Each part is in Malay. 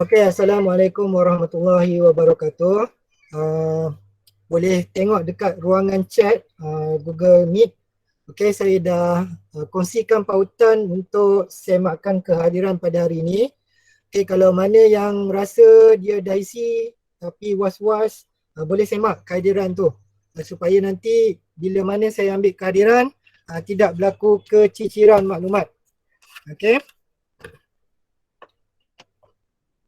Okey, Assalamualaikum warahmatullahi wabarakatuh. Uh, Boleh tengok dekat ruangan chat Google Meet. Okey, saya dah kongsikan pautan untuk semakkan kehadiran pada hari ini. Okey, kalau mana yang rasa dia dah isi tapi was-was, boleh semak kehadiran tu. Supaya nanti bila mana saya ambil kehadiran, tidak berlaku keciciran maklumat. Okey.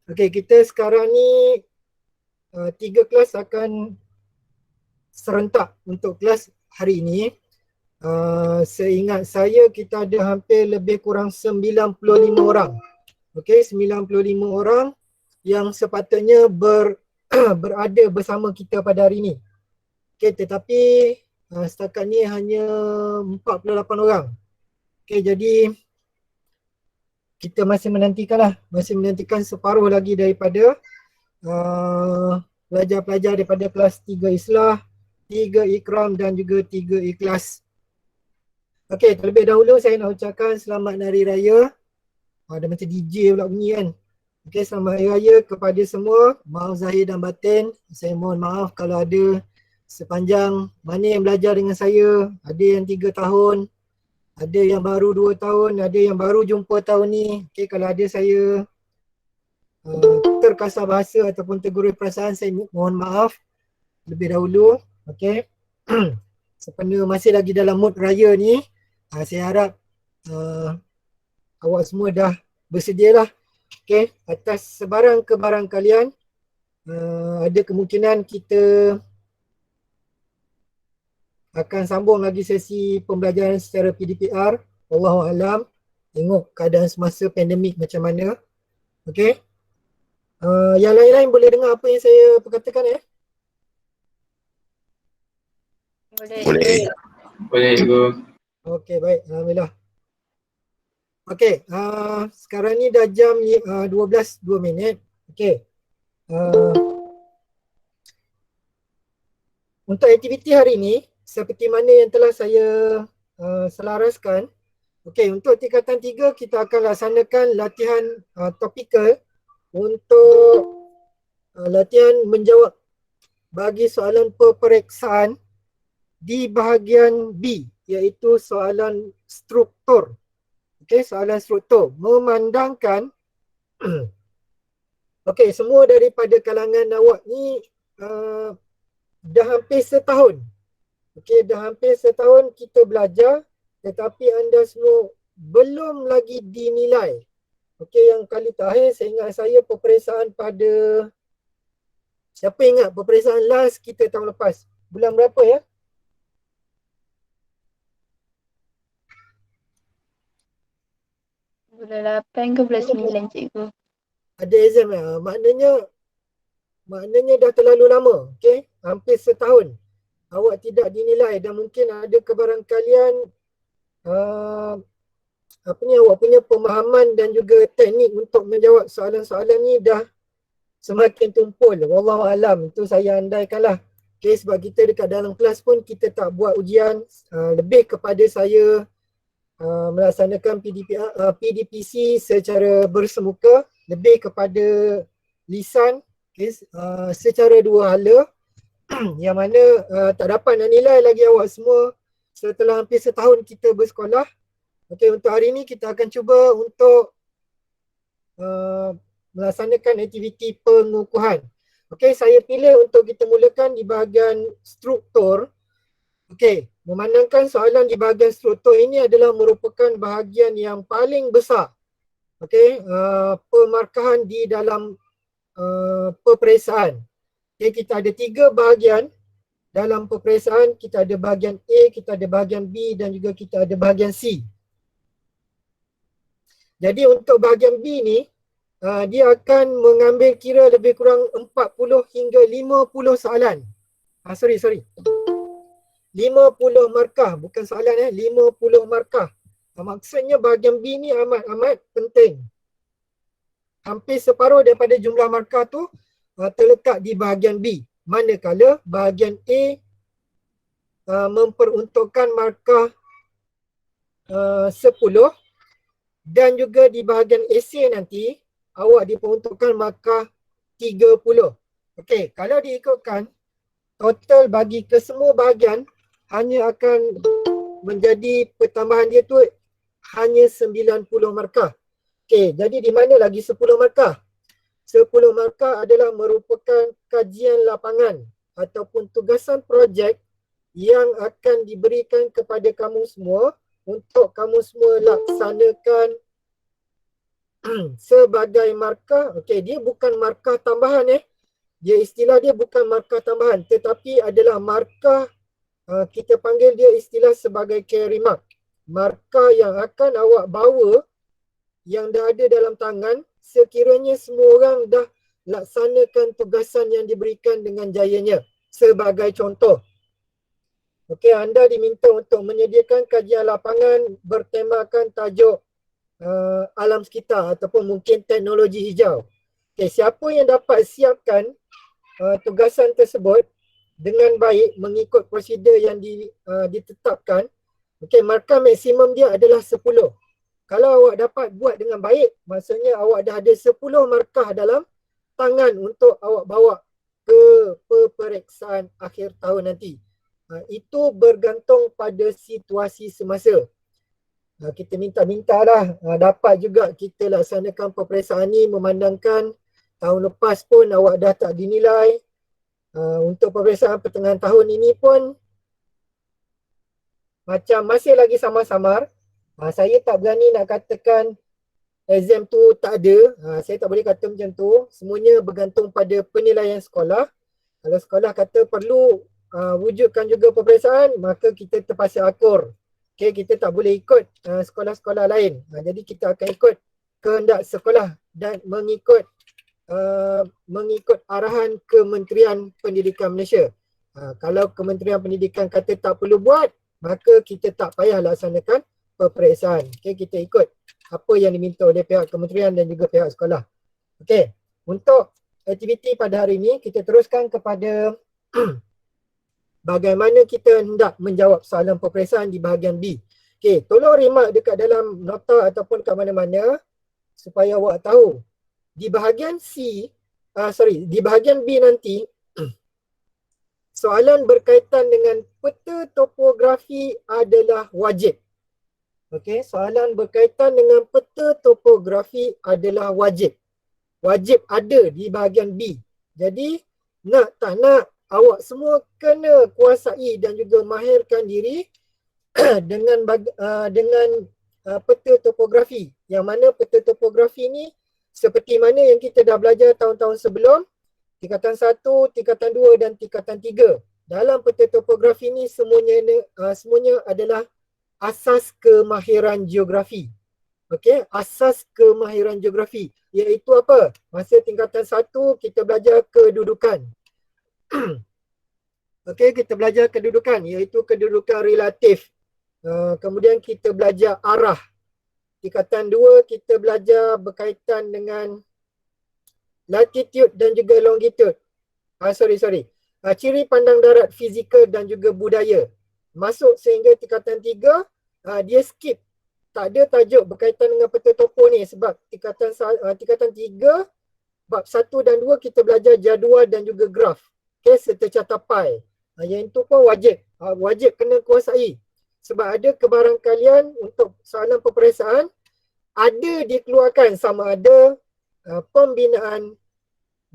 Okey, kita sekarang ni 3 kelas akan serentak untuk kelas hari ini. Seingat saya kita ada hampir lebih kurang 95 orang. Okey, 95 orang yang sepatutnya berada bersama kita pada hari ini. Okey, tetapi setakat ni hanya 48 orang. Okey, jadi kita masih menantikan separuh lagi daripada pelajar-pelajar daripada kelas 3 Islah, 3 Ikram dan juga 3 Ikhlas. Okey, terlebih dahulu saya nak ucapkan selamat Hari Raya. Ada macam DJ pula bunyi kan. Okey, selamat Hari Raya kepada semua. Maaf zahir dan batin. Saya mohon maaf kalau ada sepanjang mana yang belajar dengan saya. Ada yang 3 tahun, ada yang baru 2 tahun, ada yang baru jumpa tahun ni. Okey, kalau ada saya terkasar bahasa ataupun tergurui perasaan, saya mohon maaf lebih dahulu. Okey. Sebenarnya masih lagi dalam mood raya ni, saya harap awak semua dah bersedialah. Okey, atas sebarang kebarang kalian, ada kemungkinan kita akan sambung lagi sesi pembelajaran secara PDPR. Wallahualam, tengok keadaan semasa pandemik macam mana. Okey. Yang lain-lain boleh dengar apa yang saya perkatakan ya? Boleh. Boleh, Ibu. Okey, baik. Alhamdulillah. Okey, sekarang ni dah jam 12:02. Okey. Untuk aktiviti hari ini, seperti mana yang telah saya selaraskan, okey, untuk tingkatan 3 kita akan laksanakan latihan topikal untuk latihan menjawab bagi soalan peperiksaan di bahagian B, iaitu soalan struktur. Okey, soalan struktur. Memandangkan okey, semua daripada kalangan awak ni dah hampir setahun. Okey, dah hampir setahun kita belajar, tetapi anda semua belum lagi dinilai. Okey, yang kali terakhir saya ingat saya peperiksaan pada, siapa ingat peperiksaan last kita tahun lepas? Bulan berapa ya? Bulan 8 ke bulan 9 cikgu? Ada exam ya? Maknanya dah terlalu lama. Okey, hampir setahun awak tidak dinilai dan mungkin ada kebarangkalian awak punya pemahaman dan juga teknik untuk menjawab soalan-soalan ni dah semakin tumpul. Wallahualam, itu saya andaikanlah. Okey, sebab kita dekat dalam kelas pun kita tak buat ujian, lebih kepada saya melaksanakan PDPC secara bersemuka, lebih kepada lisan, okay, secara dua hala. Yang mana tak dapat nak nilai lagi awak semua setelah hampir setahun kita bersekolah. Okey, untuk hari ini kita akan cuba untuk melaksanakan aktiviti pengukuhan. Okey, saya pilih untuk kita mulakan di bahagian struktur. Okey, memandangkan soalan di bahagian struktur ini adalah merupakan bahagian yang paling besar. Okey, pemarkahan di dalam peperiksaan. Okay, kita ada 3 bahagian dalam peperiksaan. Kita ada bahagian A, kita ada bahagian B dan juga kita ada bahagian C. Jadi untuk bahagian B ni, dia akan mengambil kira lebih kurang 40 hingga 50 soalan. Sorry. 50 markah, bukan soalan 50 markah. Maksudnya bahagian B ni amat penting. Hampir separuh daripada jumlah markah tu terletak di bahagian B. Manakala bahagian A memperuntukkan markah 10 dan juga di bahagian essay nanti awak diperuntukkan markah 30. Okey, kalau diikutkan, total bagi ke semua bahagian hanya akan menjadi pertambahan dia tu hanya 90 markah. Okey, jadi di mana lagi 10 markah? 10 markah adalah merupakan kajian lapangan ataupun tugasan projek yang akan diberikan kepada kamu semua untuk kamu semua laksanakan sebagai markah. Okey, dia bukan markah tambahan Dia istilah dia bukan markah tambahan tetapi adalah markah kita panggil dia istilah sebagai carry mark. Markah yang akan awak bawa yang dah ada dalam tangan sekiranya semua orang dah laksanakan tugasan yang diberikan dengan jayanya. Sebagai contoh, okey, anda diminta untuk menyediakan kajian lapangan bertemakan tajuk alam sekitar ataupun mungkin teknologi hijau. Okey, siapa yang dapat siapkan tugasan tersebut dengan baik mengikut prosedur yang ditetapkan, okey, markah maksimum dia adalah 10. Kalau awak dapat buat dengan baik, maksudnya awak dah ada 10 markah dalam tangan untuk awak bawa ke peperiksaan akhir tahun nanti. Itu bergantung pada situasi semasa. Kita minta-mintalah dapat juga kita laksanakan peperiksaan ni memandangkan tahun lepas pun awak dah tak dinilai. Untuk peperiksaan pertengahan tahun ini pun macam masih lagi samar-samar. Saya tak berani nak katakan exam tu tak ada. Saya tak boleh kata macam tu. Semuanya bergantung pada penilaian sekolah. Kalau sekolah kata perlu wujudkan juga peperiksaan, maka kita terpaksa akur. Okay, kita tak boleh ikut sekolah-sekolah lain. Jadi kita akan ikut kehendak sekolah dan mengikut arahan Kementerian Pendidikan Malaysia. Kalau Kementerian Pendidikan kata tak perlu buat, maka kita tak payah laksanakan peperiksaan. Okay, kita ikut apa yang diminta oleh pihak kementerian dan juga pihak sekolah. Okay, untuk aktiviti pada hari ini kita teruskan kepada bagaimana kita hendak menjawab soalan peperiksaan di bahagian B. Okay, tolong remark dekat dalam nota ataupun kat mana-mana supaya awak tahu. Di bahagian di bahagian B nanti, soalan berkaitan dengan peta topografi adalah wajib. Okey, soalan berkaitan dengan peta topografi adalah wajib. Wajib ada di bahagian B. Jadi, nak tak nak, awak semua kena kuasai dan juga mahirkan diri dengan peta topografi. Yang mana peta topografi ni seperti mana yang kita dah belajar tahun-tahun sebelum, tingkatan 1, tingkatan 2 dan tingkatan 3. Dalam peta topografi ni semuanya adalah asas kemahiran geografi. Okey, asas kemahiran geografi iaitu apa? Masa tingkatan 1 kita belajar kedudukan. Okey, kita belajar kedudukan iaitu kedudukan relatif. Kemudian kita belajar arah. Tingkatan 2 kita belajar berkaitan dengan latitude dan juga longitude. Ciri pandang darat, fizikal dan juga budaya. Masuk sehingga tingkatan 3, dia skip. Tak ada tajuk berkaitan dengan peta topo ni sebab tingkatan 3, bab 1 dan 2 kita belajar jadual dan juga graf. Okay, serta carta pi. Yang itu pun wajib. Wajib kena kuasai. Sebab ada kebarangkalian untuk soalan peperiksaan ada dikeluarkan sama ada pembinaan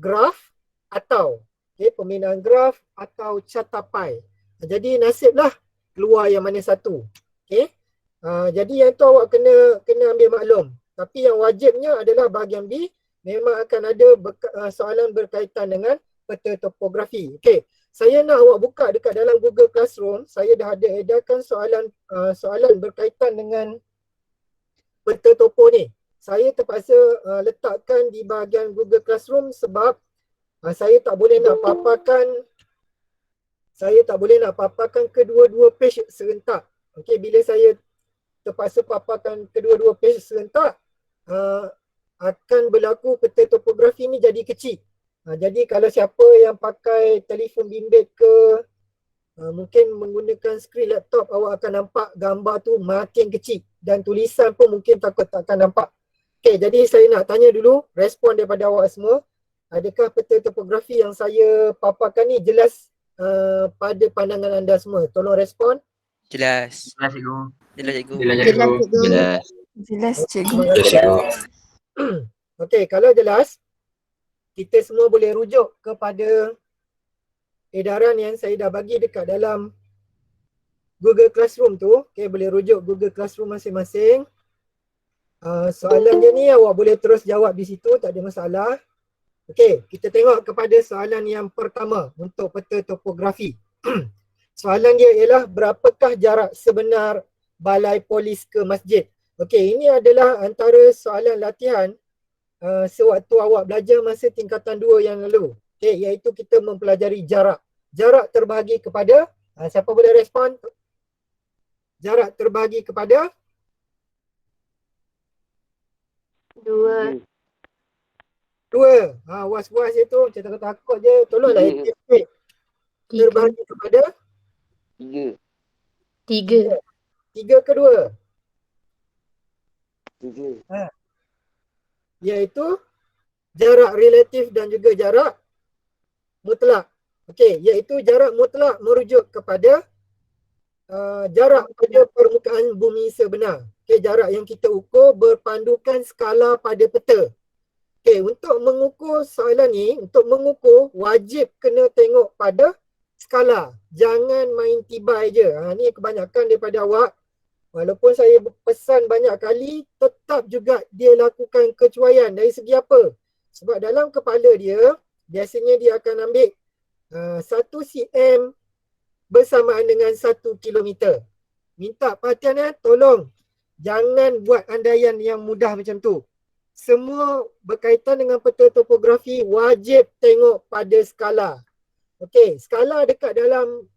graf atau pembinaan graf atau carta pi. Jadi nasiblah keluar yang mana satu. Okay. Jadi yang tu awak kena ambil maklum. Tapi yang wajibnya adalah bahagian B, memang akan ada soalan berkaitan dengan peta topografi. Okay. Saya nak awak buka dekat dalam Google Classroom. Saya dah ada edarkan soalan berkaitan dengan peta topo ni. Saya terpaksa letakkan di bahagian Google Classroom sebab saya tak boleh nak paparkan kedua-dua page serentak. Okey, bila saya terpaksa paparkan kedua-dua page serentak, akan berlaku peta topografi ni jadi kecil. Jadi kalau siapa yang pakai telefon bimbit ke mungkin menggunakan skrin laptop, awak akan nampak gambar tu makin kecil dan tulisan pun mungkin takut tak akan nampak. Okey, jadi saya nak tanya dulu respon daripada awak semua. Adakah peta topografi yang saya paparkan ni jelas pada pandangan anda semua? Tolong respon. Jelas. Jelas cikgu. Jelas cikgu. Jelas Jelas cikgu. cikgu. Jelas. Jelas cikgu. Terima kasih. Okey, kalau jelas, kita semua boleh rujuk kepada edaran yang saya dah bagi dekat dalam Google Classroom tu. Okey, boleh rujuk Google Classroom masing-masing. Soalan dia ni awak boleh terus jawab di situ, tak ada masalah. Okey, kita tengok kepada soalan yang pertama untuk peta topografi. Soalan dia ialah berapakah jarak sebenar balai polis ke masjid? Okey, ini adalah antara soalan latihan sewaktu awak belajar masa tingkatan 2 yang lalu. Okey, iaitu kita mempelajari jarak. Jarak terbahagi kepada, siapa boleh respon? Jarak terbahagi kepada 2. 2. Was-was je tu, macam takut-takut je. Tolonglah aktif. Terbahagi kepada 3. 3 ke 2? 3. Iaitu jarak relatif dan juga jarak mutlak. Okey, iaitu jarak mutlak merujuk kepada jarak pada permukaan bumi sebenar. Okey, jarak yang kita ukur berpandukan skala pada peta. Okey, untuk mengukur soalan ni, untuk mengukur wajib kena tengok pada skala. Jangan main tibai je. Ni kebanyakan daripada awak. Walaupun saya pesan banyak kali, tetap juga dia lakukan kecuaian dari segi apa? Sebab dalam kepala dia, biasanya dia akan ambil 1 cm bersamaan dengan 1 kilometer. Minta perhatian tolong. Jangan buat andaian yang mudah macam tu. Semua berkaitan dengan peta topografi wajib tengok pada skala. Okey, skala dekat dalam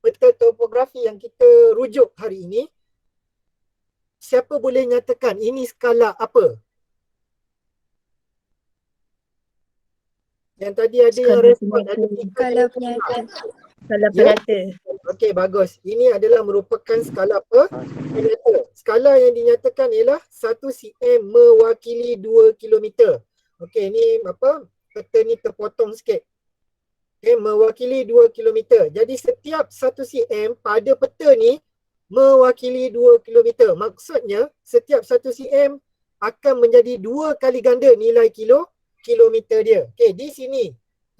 peta topografi yang kita rujuk hari ini, siapa boleh nyatakan ini skala apa? Yang tadi ada yang respon, ada 3 Skala penata. Skala Ya. penata. Okey, bagus. Ini adalah merupakan skala apa? Penata. Skala yang dinyatakan ialah 1 cm mewakili 2 kilometer. Okey, ni apa? Peta ni terpotong sikit. Okey, mewakili 2 kilometer. Jadi setiap 1 cm pada peta ni mewakili 2 kilometer. Maksudnya setiap 1 cm akan menjadi 2 kali ganda nilai kilometer dia. Okey, di sini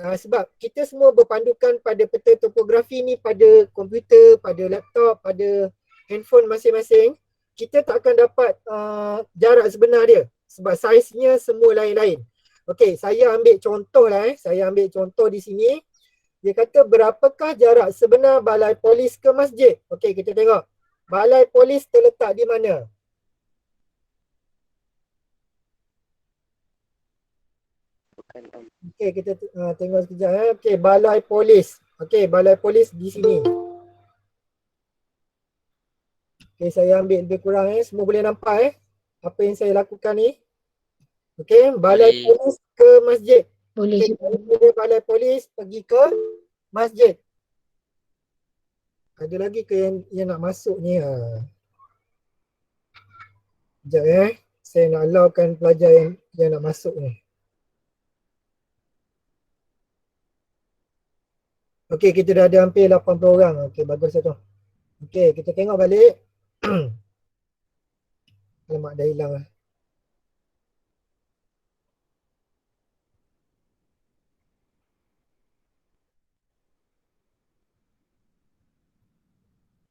sebab kita semua berpandukan pada peta topografi ni pada komputer, pada laptop, pada handphone masing-masing, kita tak akan dapat jarak sebenar dia sebab saiznya semua lain-lain. Okey, saya ambil contoh lah saya ambil contoh di sini. Dia kata berapakah jarak sebenar balai polis ke masjid? Okey, kita tengok. Balai polis terletak di mana? Okey, kita tengok sekejap Okey, balai polis. Okey, balai polis di sini. Okey, saya ambil lebih kurang semua boleh nampak apa yang saya lakukan ni. Okey, balai polis ke masjid. Boleh. Okey, dari balai polis pergi ke masjid. Ada lagi ke yang nak masuk ni? Sekejap saya nak allow-kan pelajar yang nak masuk ni. Okey, kita dah ada hampir 80 orang. Okey, bagus tu. Okey, kita tengok balik. Alamak, dah hilang lah.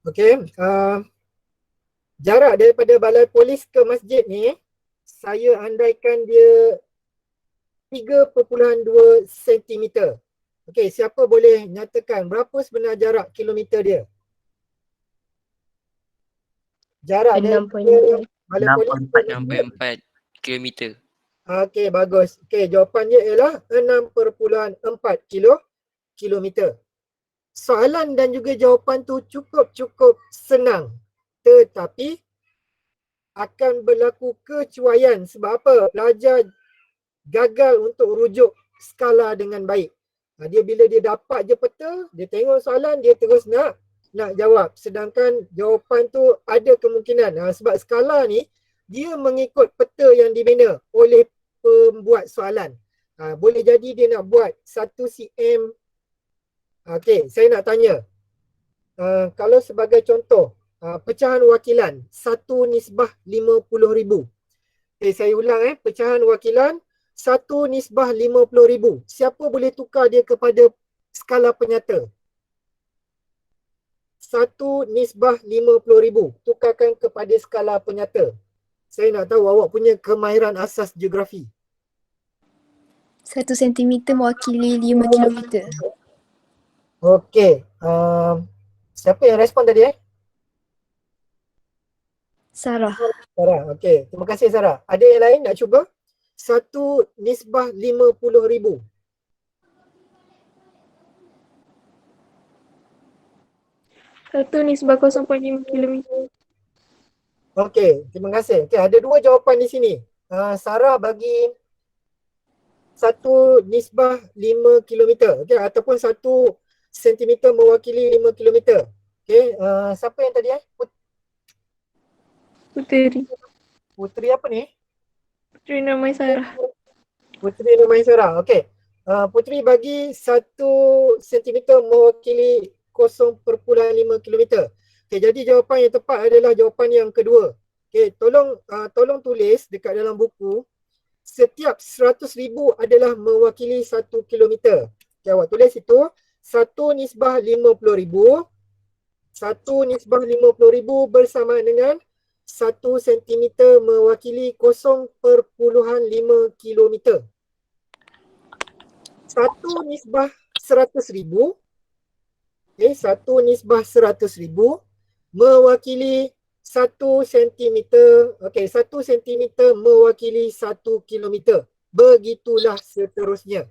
Okey, jarak daripada balai polis ke masjid ni, saya andaikan dia 3.2 cm. Okey, siapa boleh nyatakan berapa sebenar jarak kilometer dia? Jarak daripada balai polis ke masjid. 6.4 kilometer. Okey, bagus. Okey, jawapannya ialah 6.4 kilometer. Soalan dan juga jawapan tu cukup senang. Tetapi akan berlaku kecuaian. Sebab apa? Pelajar gagal untuk rujuk skala dengan baik. Dia bila dia dapat je peta, dia tengok soalan, dia terus nak jawab. Sedangkan jawapan tu ada kemungkinan. Sebab skala ni dia mengikut peta yang dibina oleh pembuat soalan. Boleh jadi dia nak buat 1 cm. Okey, saya nak tanya. Kalau sebagai contoh, pecahan wakilan 1/50,000. Okay, saya ulang pecahan wakilan 1/50,000. Siapa boleh tukar dia kepada skala penyata? 1/50,000. Tukarkan kepada skala penyata. Saya nak tahu awak punya kemahiran asas geografi. 1 sentimeter mewakili 5 kilometer. Okey. Siapa yang respon tadi Sarah. Sarah. Okey. Terima kasih Sarah. Ada yang lain nak cuba? 1/50,000. 1/0.5 kilometer. Okey, terima kasih. Okey, ada dua jawapan di sini. Sarah bagi 1/5 kilometer. Okey, ataupun 1 sentimeter mewakili 5 kilometer. Okey, siapa yang tadi Puteri. Puteri apa ni? Puteri namai Sarah. Puteri Rumai Sarah. Okey. Puteri bagi 1 sentimeter mewakili 0.5 kilometer. Okey, jadi jawapan yang tepat adalah jawapan yang kedua. Okey, tolong tulis dekat dalam buku. Setiap 100,000 adalah mewakili 1 kilometer. Okey, awak tulis itu 1/50,000. 1/50,000 bersama dengan 1 sentimeter mewakili 0.5 kilometer. 1/100,000. Okay, 1/100,000 mewakili 1 sentimeter. Okay, 1 sentimeter mewakili 1 kilometer. Begitulah seterusnya.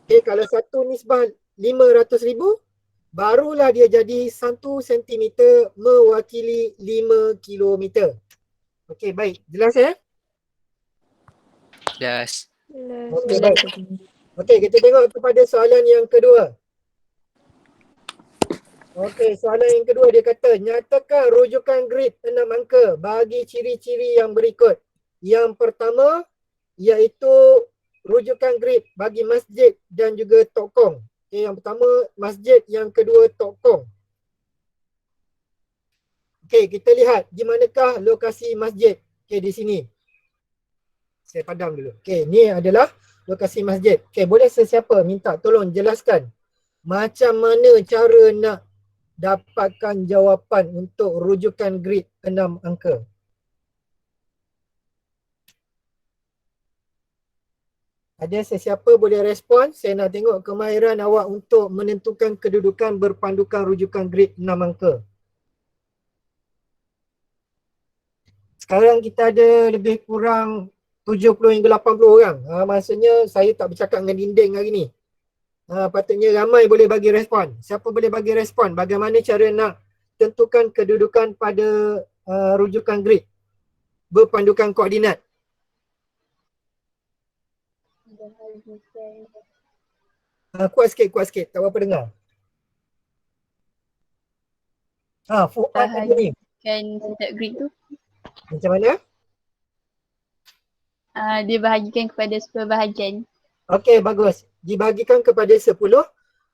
Okay, kalau 1/500,000 barulah dia jadi 1 sentimeter mewakili 5 kilometer. Okey, baik. Jelas Jelas. Okey, baik. Okey, kita tengok kepada soalan yang kedua. Okey, soalan yang kedua dia kata, nyatakan rujukan grid 6 angka bagi ciri-ciri yang berikut. Yang pertama, iaitu rujukan grid bagi masjid dan juga tokong. Okay, yang pertama masjid, yang kedua tokong. Okey, kita lihat di manakah lokasi masjid. Okey, di sini. Saya padam dulu. Okey, ni adalah lokasi masjid. Okey, boleh sesiapa minta tolong jelaskan macam mana cara nak dapatkan jawapan untuk rujukan grid 6 angka. Ada sesiapa boleh respon? Saya nak tengok kemahiran awak untuk menentukan kedudukan berpandukan rujukan grid 6 angka. Sekarang kita ada lebih kurang 70 hingga 80 orang. Maksudnya saya tak bercakap dengan dinding hari ni. Patutnya ramai boleh bagi respon. Siapa boleh bagi respon? Bagaimana cara nak tentukan kedudukan pada rujukan grid berpandukan koordinat? Kuat sikit. Tak berapa dengar. Fuad ada ni. Kan setiap grid tu Macam mana? dia bahagikan kepada 10 bahagian. Okey, bagus. Dibahagikan kepada 10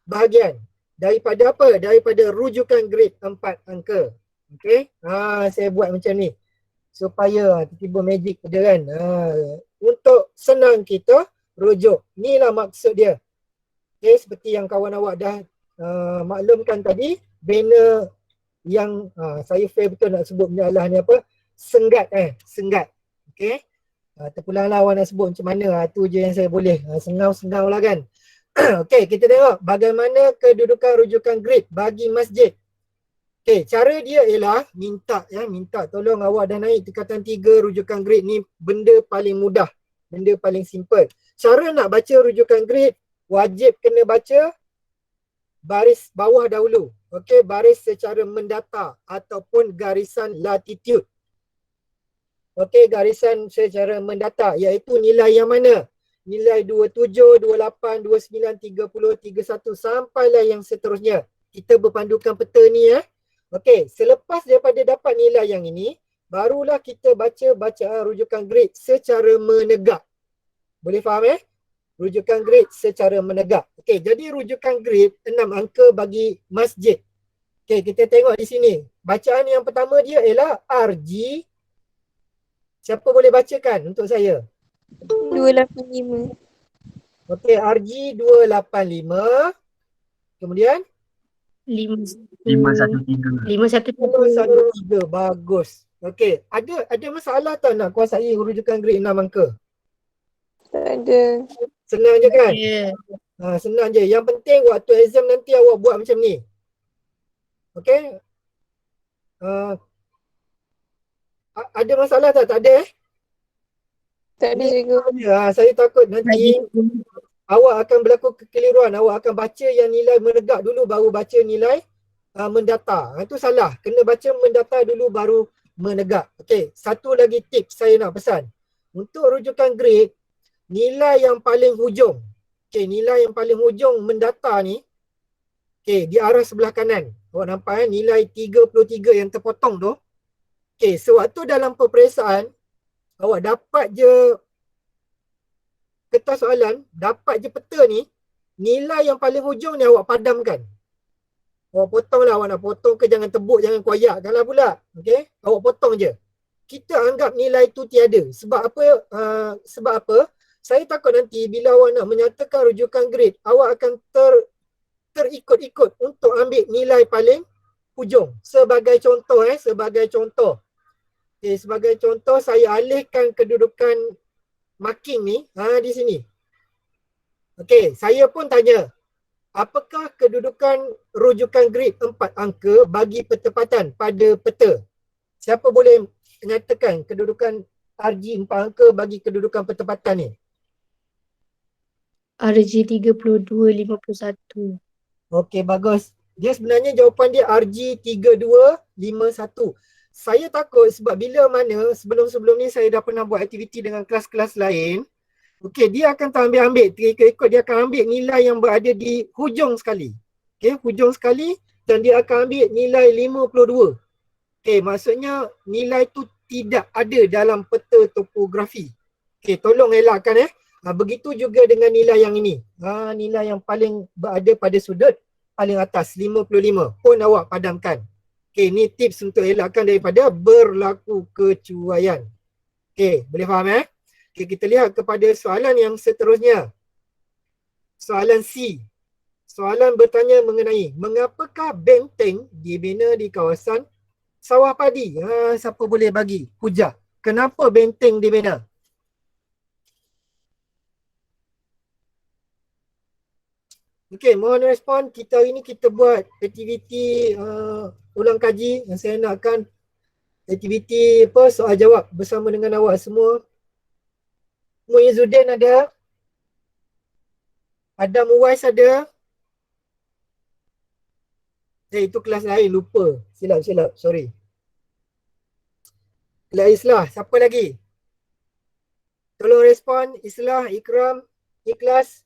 bahagian. Daripada apa? Daripada rujukan grid 4 angka. Okey. Saya buat macam ni. Supaya tiba-tiba magic je kan. Untuk senang kita rujuk. Inilah maksud dia. Okey, seperti yang kawan awak dah maklumkan tadi, banner yang saya fair betul nak sebut menyalah ni apa? Senggat. Okey. Terpulanglah awak nak sebut macam mana. Tu je yang saya boleh. Sengau-sengau lah kan. Okey, kita tengok bagaimana kedudukan rujukan grid bagi masjid. Okey, cara dia ialah minta tolong awak dah naik tingkatan 3 rujukan grid ni benda paling mudah. Benda paling simple. Cara nak baca rujukan grid, wajib kena baca baris bawah dahulu. Okey, baris secara mendata ataupun garisan latitude. Okey, garisan secara mendata iaitu nilai yang mana? Nilai 27, 28, 29, 30, 31 sampailah yang seterusnya. Kita berpandukan peta ni Okey, selepas daripada dapat nilai yang ini, barulah kita baca bacaan rujukan grid secara menegak. Boleh faham Rujukan grid secara menegak. Okey, jadi rujukan grid 6 angka bagi masjid. Okey, kita tengok di sini. Bacaan yang pertama dia ialah RG. Siapa boleh bacakan untuk saya? 285. Okey, RG 285. Kemudian 513. 513. Bagus. Okey, ada masalah tak nak kuasai rujukan grid 6 angka? Tak ada. Senang je kan? Senang je. Yang penting waktu exam nanti awak buat macam ni. Okey? Ada masalah tak? Tak ada Tak ada cikgu. saya takut nanti awak akan berlaku kekeliruan. Awak akan baca yang nilai menegak dulu baru baca nilai mendata. Itu salah. Kena baca mendata dulu baru menegak. Okey, satu lagi tips saya nak pesan. Untuk rujukan grade, nilai yang paling hujung. Okey, nilai yang paling hujung mendata ni. Okey, di arah sebelah kanan. Awak nampak nilai 33 yang terpotong tu. Okey, sewaktu dalam peperiksaan, awak dapat je kertas soalan, dapat je peta ni, nilai yang paling hujung ni awak padamkan. Awak potong lah, awak nak potong ke jangan tebuk, jangan koyakkan lah pula. Okey, awak potong je. Kita anggap nilai tu tiada. Sebab apa? Sebab apa? Saya takut nanti bila awak nak menyatakan rujukan grade, awak akan terikut-ikut untuk ambil nilai paling hujung. Sebagai contoh Okay, sebagai contoh saya alihkan kedudukan marking ni di sini. Okey, saya pun tanya, apakah kedudukan rujukan grade 4 angka bagi pertepatan pada peta? Siapa boleh nyatakan kedudukan RG 4 angka bagi kedudukan pertepatan ni? RG 3251. Okey, bagus. Dia sebenarnya jawapan dia RG 3251. Saya takut sebab bila mana sebelum-sebelum ni saya dah pernah buat aktiviti dengan kelas-kelas lain. Okey, dia akan ambil terikut-ikut, dia akan ambil nilai yang berada di hujung sekali. Okey, hujung sekali dan dia akan ambil nilai 52. Okey, maksudnya nilai tu tidak ada dalam peta topografi. Okey, tolong elakkan begitu juga dengan nilai yang ini. Nilai yang paling berada pada sudut paling atas 55 pun awak padamkan. Okey, ni tips untuk elakkan daripada berlaku kecuaian. Okey, boleh faham Okey, kita lihat kepada soalan yang seterusnya. Soalan C. Soalan bertanya mengenai mengapakah benteng dibina di kawasan sawah padi? Siapa boleh bagi hujah? Kenapa benteng dibina? Okey, mohon respon. Kita hari ni kita buat aktiviti ulang kaji yang saya nakkan aktiviti soal jawab bersama dengan awak semua. Muizzuddin ada. Adam Uwais ada. Itu kelas lain, lupa. Silap, sorry. Kelas Islah, siapa lagi? Tolong respon. Islah, Ikram, Ikhlas.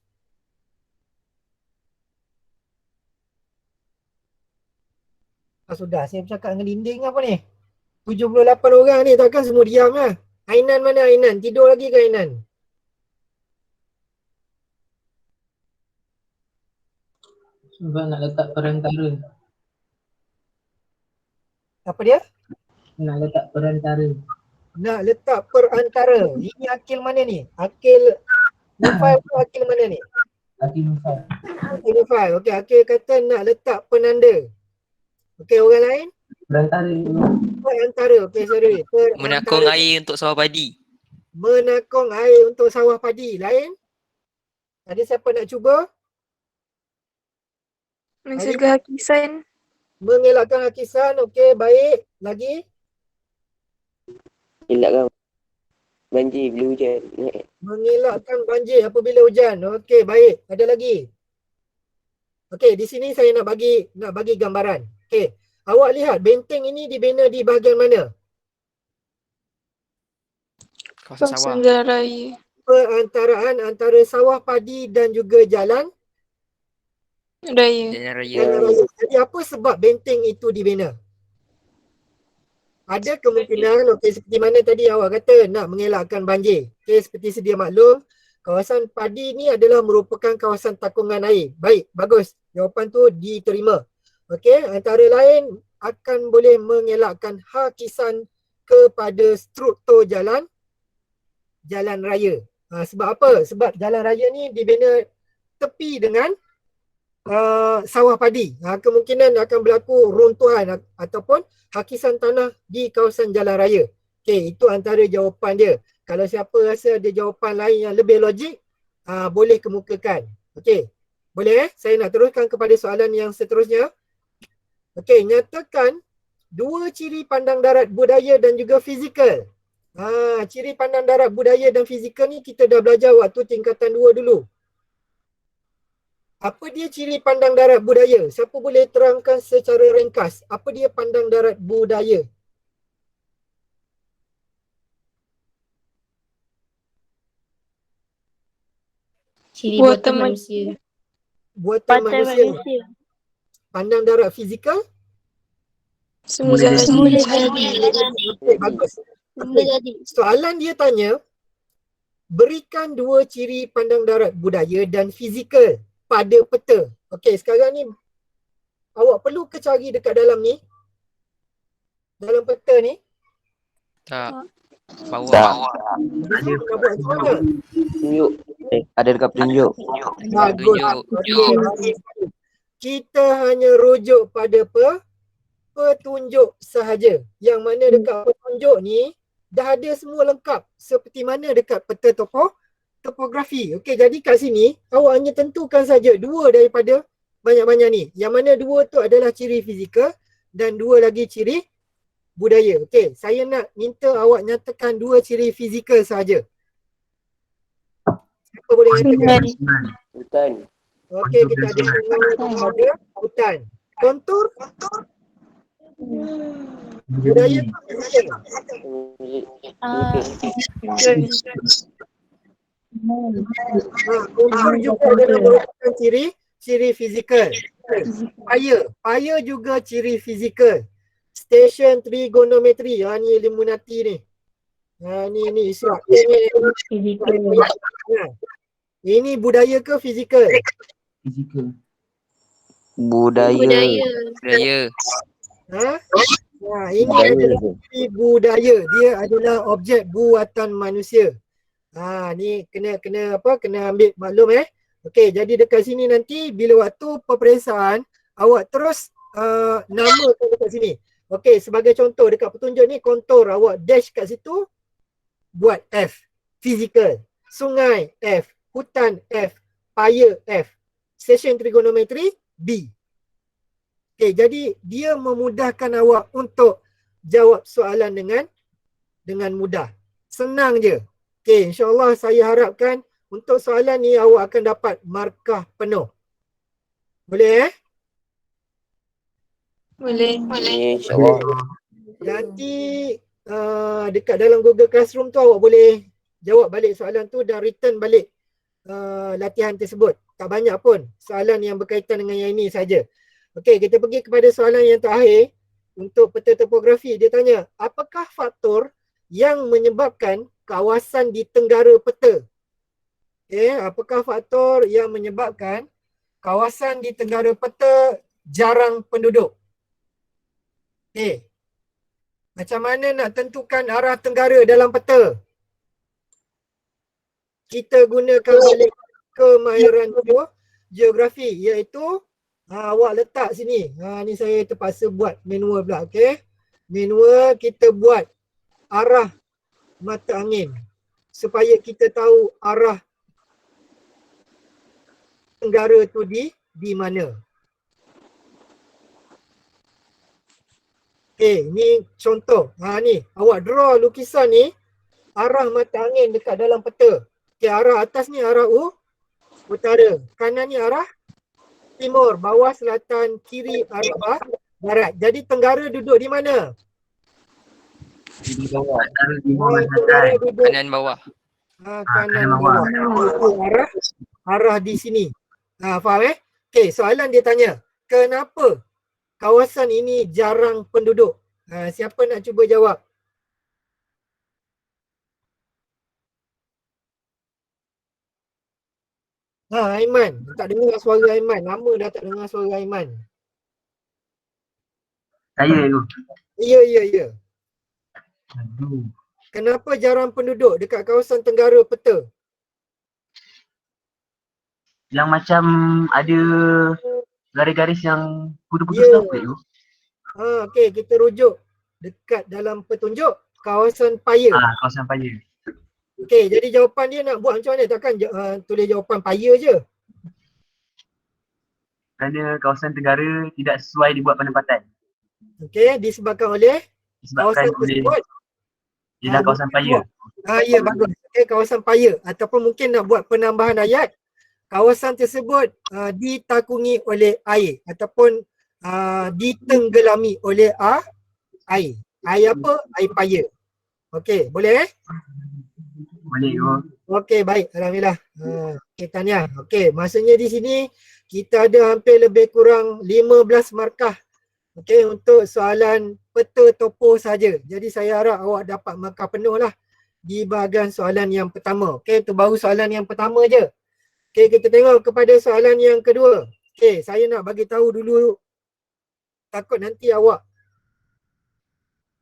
Sudah, saya bercakap dengan dinding apa ni? 78 orang ni, takkan semua diam Ainan mana Ainan? Tidur lagi ke Ainan? Sebab nak letak perantara. Apa dia? Nak letak perantara. Nak letak perantara. Ini akil mana ni? Akil Nufai atau akil mana ni? Akil Nufai. Akil Nufai. Okey, akil kata nak letak penanda. Okey, orang lain? Perantara. Perantara. Okey, sorry. Menakung air untuk sawah padi. Menakung air untuk sawah padi. Lain? Ada siapa nak cuba? Mencegah hakisan. Mengelakkan hakisan. Okey, baik. Lagi? Elakkan banjir bila hujan. Mengelakkan banjir apabila hujan. Okey, baik. Ada lagi? Okey, di sini saya nak bagi gambaran. Okey, awak lihat benteng ini dibina di bahagian mana? Kawasan sawah. Kawasan jalan raya. Perantaraan antara sawah padi dan juga jalan Raya. Jalan raya. raya. Jadi apa sebab benteng itu dibina? ada kemungkinan seperti mana tadi awak kata nak mengelakkan banjir. Seperti sedia maklum, kawasan padi ni adalah merupakan kawasan takungan air. Baik, bagus. Jawapan tu diterima. Antara lain akan boleh mengelakkan hakisan kepada struktur jalan raya. Sebab apa? Sebab jalan raya ni dibina tepi dengan sawah padi. Kemungkinan akan berlaku runtuhan ataupun hakisan tanah di kawasan jalan raya. Itu antara jawapan dia. Kalau siapa rasa ada jawapan lain yang lebih logik, boleh kemukakan. Boleh Saya nak teruskan kepada soalan yang seterusnya. Nyatakan dua ciri pandang darat budaya dan juga fizikal. Ciri pandang darat budaya dan fizikal ni kita dah belajar waktu tingkatan 2 dulu. Apa dia ciri pandang darat budaya? Siapa boleh terangkan secara ringkas? Apa dia pandang darat budaya? Ciri Buatan buatan manusia. Buatan manusia. Pandang darat fizikal? Semua jadi. Bagus. Soalan dia tanya, berikan dua ciri pandang darat budaya dan fizikal pada peta. Sekarang ni awak perlu ke cari dekat dalam ni? Dalam peta ni? Tak. Bawah. Tak. Ada. Nak buat macam mana? Tunjuk. Ada dekat petunjuk. Bagus. Tunjuk. Kita hanya rujuk pada petunjuk sahaja. Yang mana dekat petunjuk ni dah ada semua lengkap seperti mana dekat peta topografi. Jadi kat sini awak hanya tentukan saja dua daripada banyak-banyak ni. Yang mana dua tu adalah ciri fizikal dan dua lagi ciri budaya. Saya nak minta awak nyatakan dua ciri fizikal saja. Siapa boleh nyatakan? Hutan. Kita ada pada hutan. Kontur? Budaya tu fizikal. Kontur juga adalah merupakan ciri fizikal. Paya juga ciri fizikal. Stesen trigonometri. Ni Illuminati ni. Ni Isyak. Fizikal. Ini budaya ke fizikal? Fizikal. Budaya. Ini adalah budaya. Dia adalah objek buatan manusia. Ni kena ambil maklum jadi dekat sini nanti bila waktu peperiksaan awak terus namakan dekat sini. Sebagai contoh dekat petunjuk ni kontur awak dash kat situ buat F. Fizikal. Sungai F. Hutan F. Paya F. Stesen trigonometri B. Jadi dia memudahkan awak untuk jawab soalan dengan mudah. Senang je. InsyaAllah saya harapkan untuk soalan ni awak akan dapat markah penuh. Boleh Boleh. InsyaAllah. Nanti dekat dalam Google Classroom tu awak boleh jawab balik soalan tu dan return balik latihan tersebut. Tak banyak pun soalan yang berkaitan dengan yang ini saja. Kita pergi kepada soalan yang terakhir untuk peta topografi. Dia tanya, apakah faktor yang menyebabkan kawasan di tenggara peta? Apakah faktor yang menyebabkan kawasan di tenggara peta jarang penduduk? Macam mana nak tentukan arah tenggara dalam peta? Kita gunakan balik kemahiran geografi iaitu awak letak sini. Ni saya terpaksa buat manual pula. Manual kita buat arah mata angin supaya kita tahu arah tenggara tu di mana. Ni contoh. Ni awak draw lukisan ni arah mata angin dekat dalam peta. Arah atas ni arah utara, kanan ni arah timur, bawah selatan, kiri arah barat. Jadi tenggara duduk di mana? Di bawah. Tenggara duduk Kanan bawah. kanan bawah. Itu arah di sini. Faham soalan dia tanya, kenapa kawasan ini jarang penduduk? Siapa nak cuba jawab? Aiman. Tak dengar suara Aiman. Lama dah tak dengar suara Aiman. Saya tu. Ya. Aduh. Kenapa jarang penduduk dekat kawasan tenggara peta? Yang macam ada garis-garis yang putus-putus Ya. tu apa tu? Okey, kita rujuk dekat dalam petunjuk kawasan paya. Kawasan paya. Okey, jadi jawapan dia nak buat macam mana? Takkan tulis jawapan paya je. Kerana kawasan tenggara tidak sesuai dibuat penempatan. Okey, disebabkan oleh Disebabkan kawasan oleh tersebut. ialah kawasan paya. Ya, bagus. Okey, kawasan paya ataupun mungkin nak buat penambahan ayat. Kawasan tersebut ditakungi oleh air ataupun ditenggelami oleh air. Air apa? Air paya. Okey, boleh Boleh tu. Okey, baik. Alhamdulillah. Okey, tahniah. Okey, maksudnya di sini kita ada hampir lebih kurang 15 markah. Okey, untuk soalan peta topo saja. Jadi saya harap awak dapat markah penuh lah di bahagian soalan yang pertama. Okey, itu baru soalan yang pertama je. Okey, kita tengok kepada soalan yang kedua. Okey, saya nak bagi tahu dulu, takut nanti awak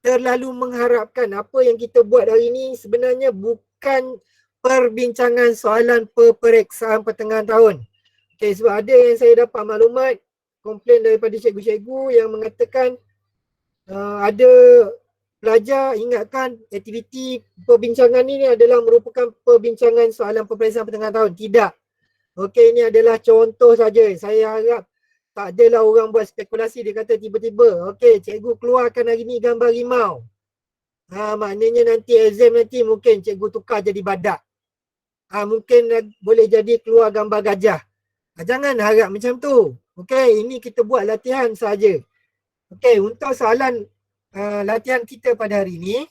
terlalu mengharapkan apa yang kita buat hari ini sebenarnya bukan perbincangan soalan peperiksaan pertengahan tahun. Okey, sebab ada yang saya dapat maklumat, komplain daripada cikgu-cikgu yang mengatakan ada pelajar ingatkan aktiviti perbincangan ini adalah merupakan perbincangan soalan peperiksaan pertengahan tahun. Tidak. Okey, ini adalah contoh saja. Saya harap tak adalah orang buat spekulasi, dia kata tiba-tiba, okey, cikgu keluarkan hari ni gambar rimau. Maknanya nanti exam nanti mungkin cikgu tukar jadi badak. Mungkin boleh jadi keluar gambar gajah. Jangan harap macam tu. Okey, ini kita buat latihan saja. Okey, untuk soalan latihan kita pada hari ini.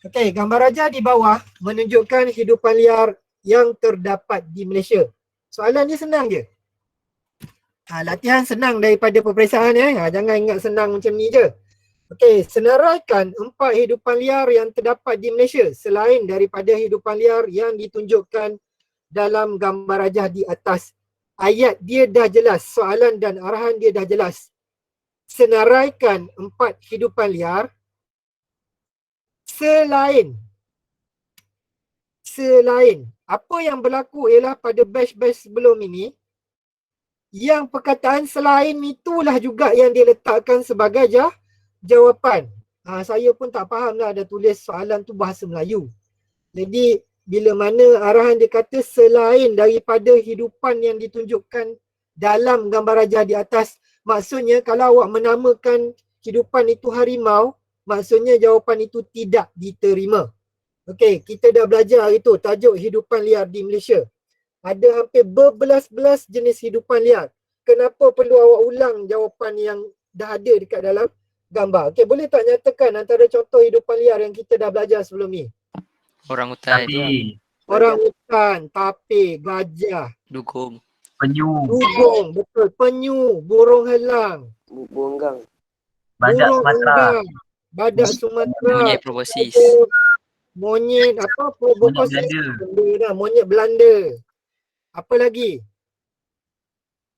Okey, gambar raja di bawah menunjukkan hidupan liar yang terdapat di Malaysia. Soalan dia senang je. Latihan senang daripada peperiksaan jangan ingat senang macam ni je. Okey, senaraikan 4 hidupan liar yang terdapat di Malaysia selain daripada hidupan liar yang ditunjukkan dalam gambar rajah di atas. Ayat dia dah jelas, soalan dan arahan dia dah jelas. Senaraikan 4 hidupan liar selain apa yang berlaku ialah pada batch-batch sebelum ini, yang perkataan selain itulah juga yang dia letakkan sebagai jawapan. Saya pun tak faham lah ada tulis soalan tu bahasa Melayu. Jadi bila mana arahan dia kata selain daripada hidupan yang ditunjukkan dalam gambar rajah di atas, maksudnya kalau awak menamakan hidupan itu harimau, maksudnya jawapan itu tidak diterima. Okey, kita dah belajar itu tajuk hidupan liar di Malaysia. Ada hampir berbelas-belas jenis hidupan liar. Kenapa perlu awak ulang jawapan yang dah ada dekat dalam gambar? Okey, boleh tak nyatakan antara contoh hidupan liar yang kita dah belajar sebelum ni? Orang hutan, Orang hutan, tape, gajah, dugong, Penyu, dugong, betul, penyu, burung helang, Bunggang. badak burung Sumatera, endang, badak Sumatera, monyet proboscis, monyet apa? monyet Belanda, Monyet Belanda. Apa lagi?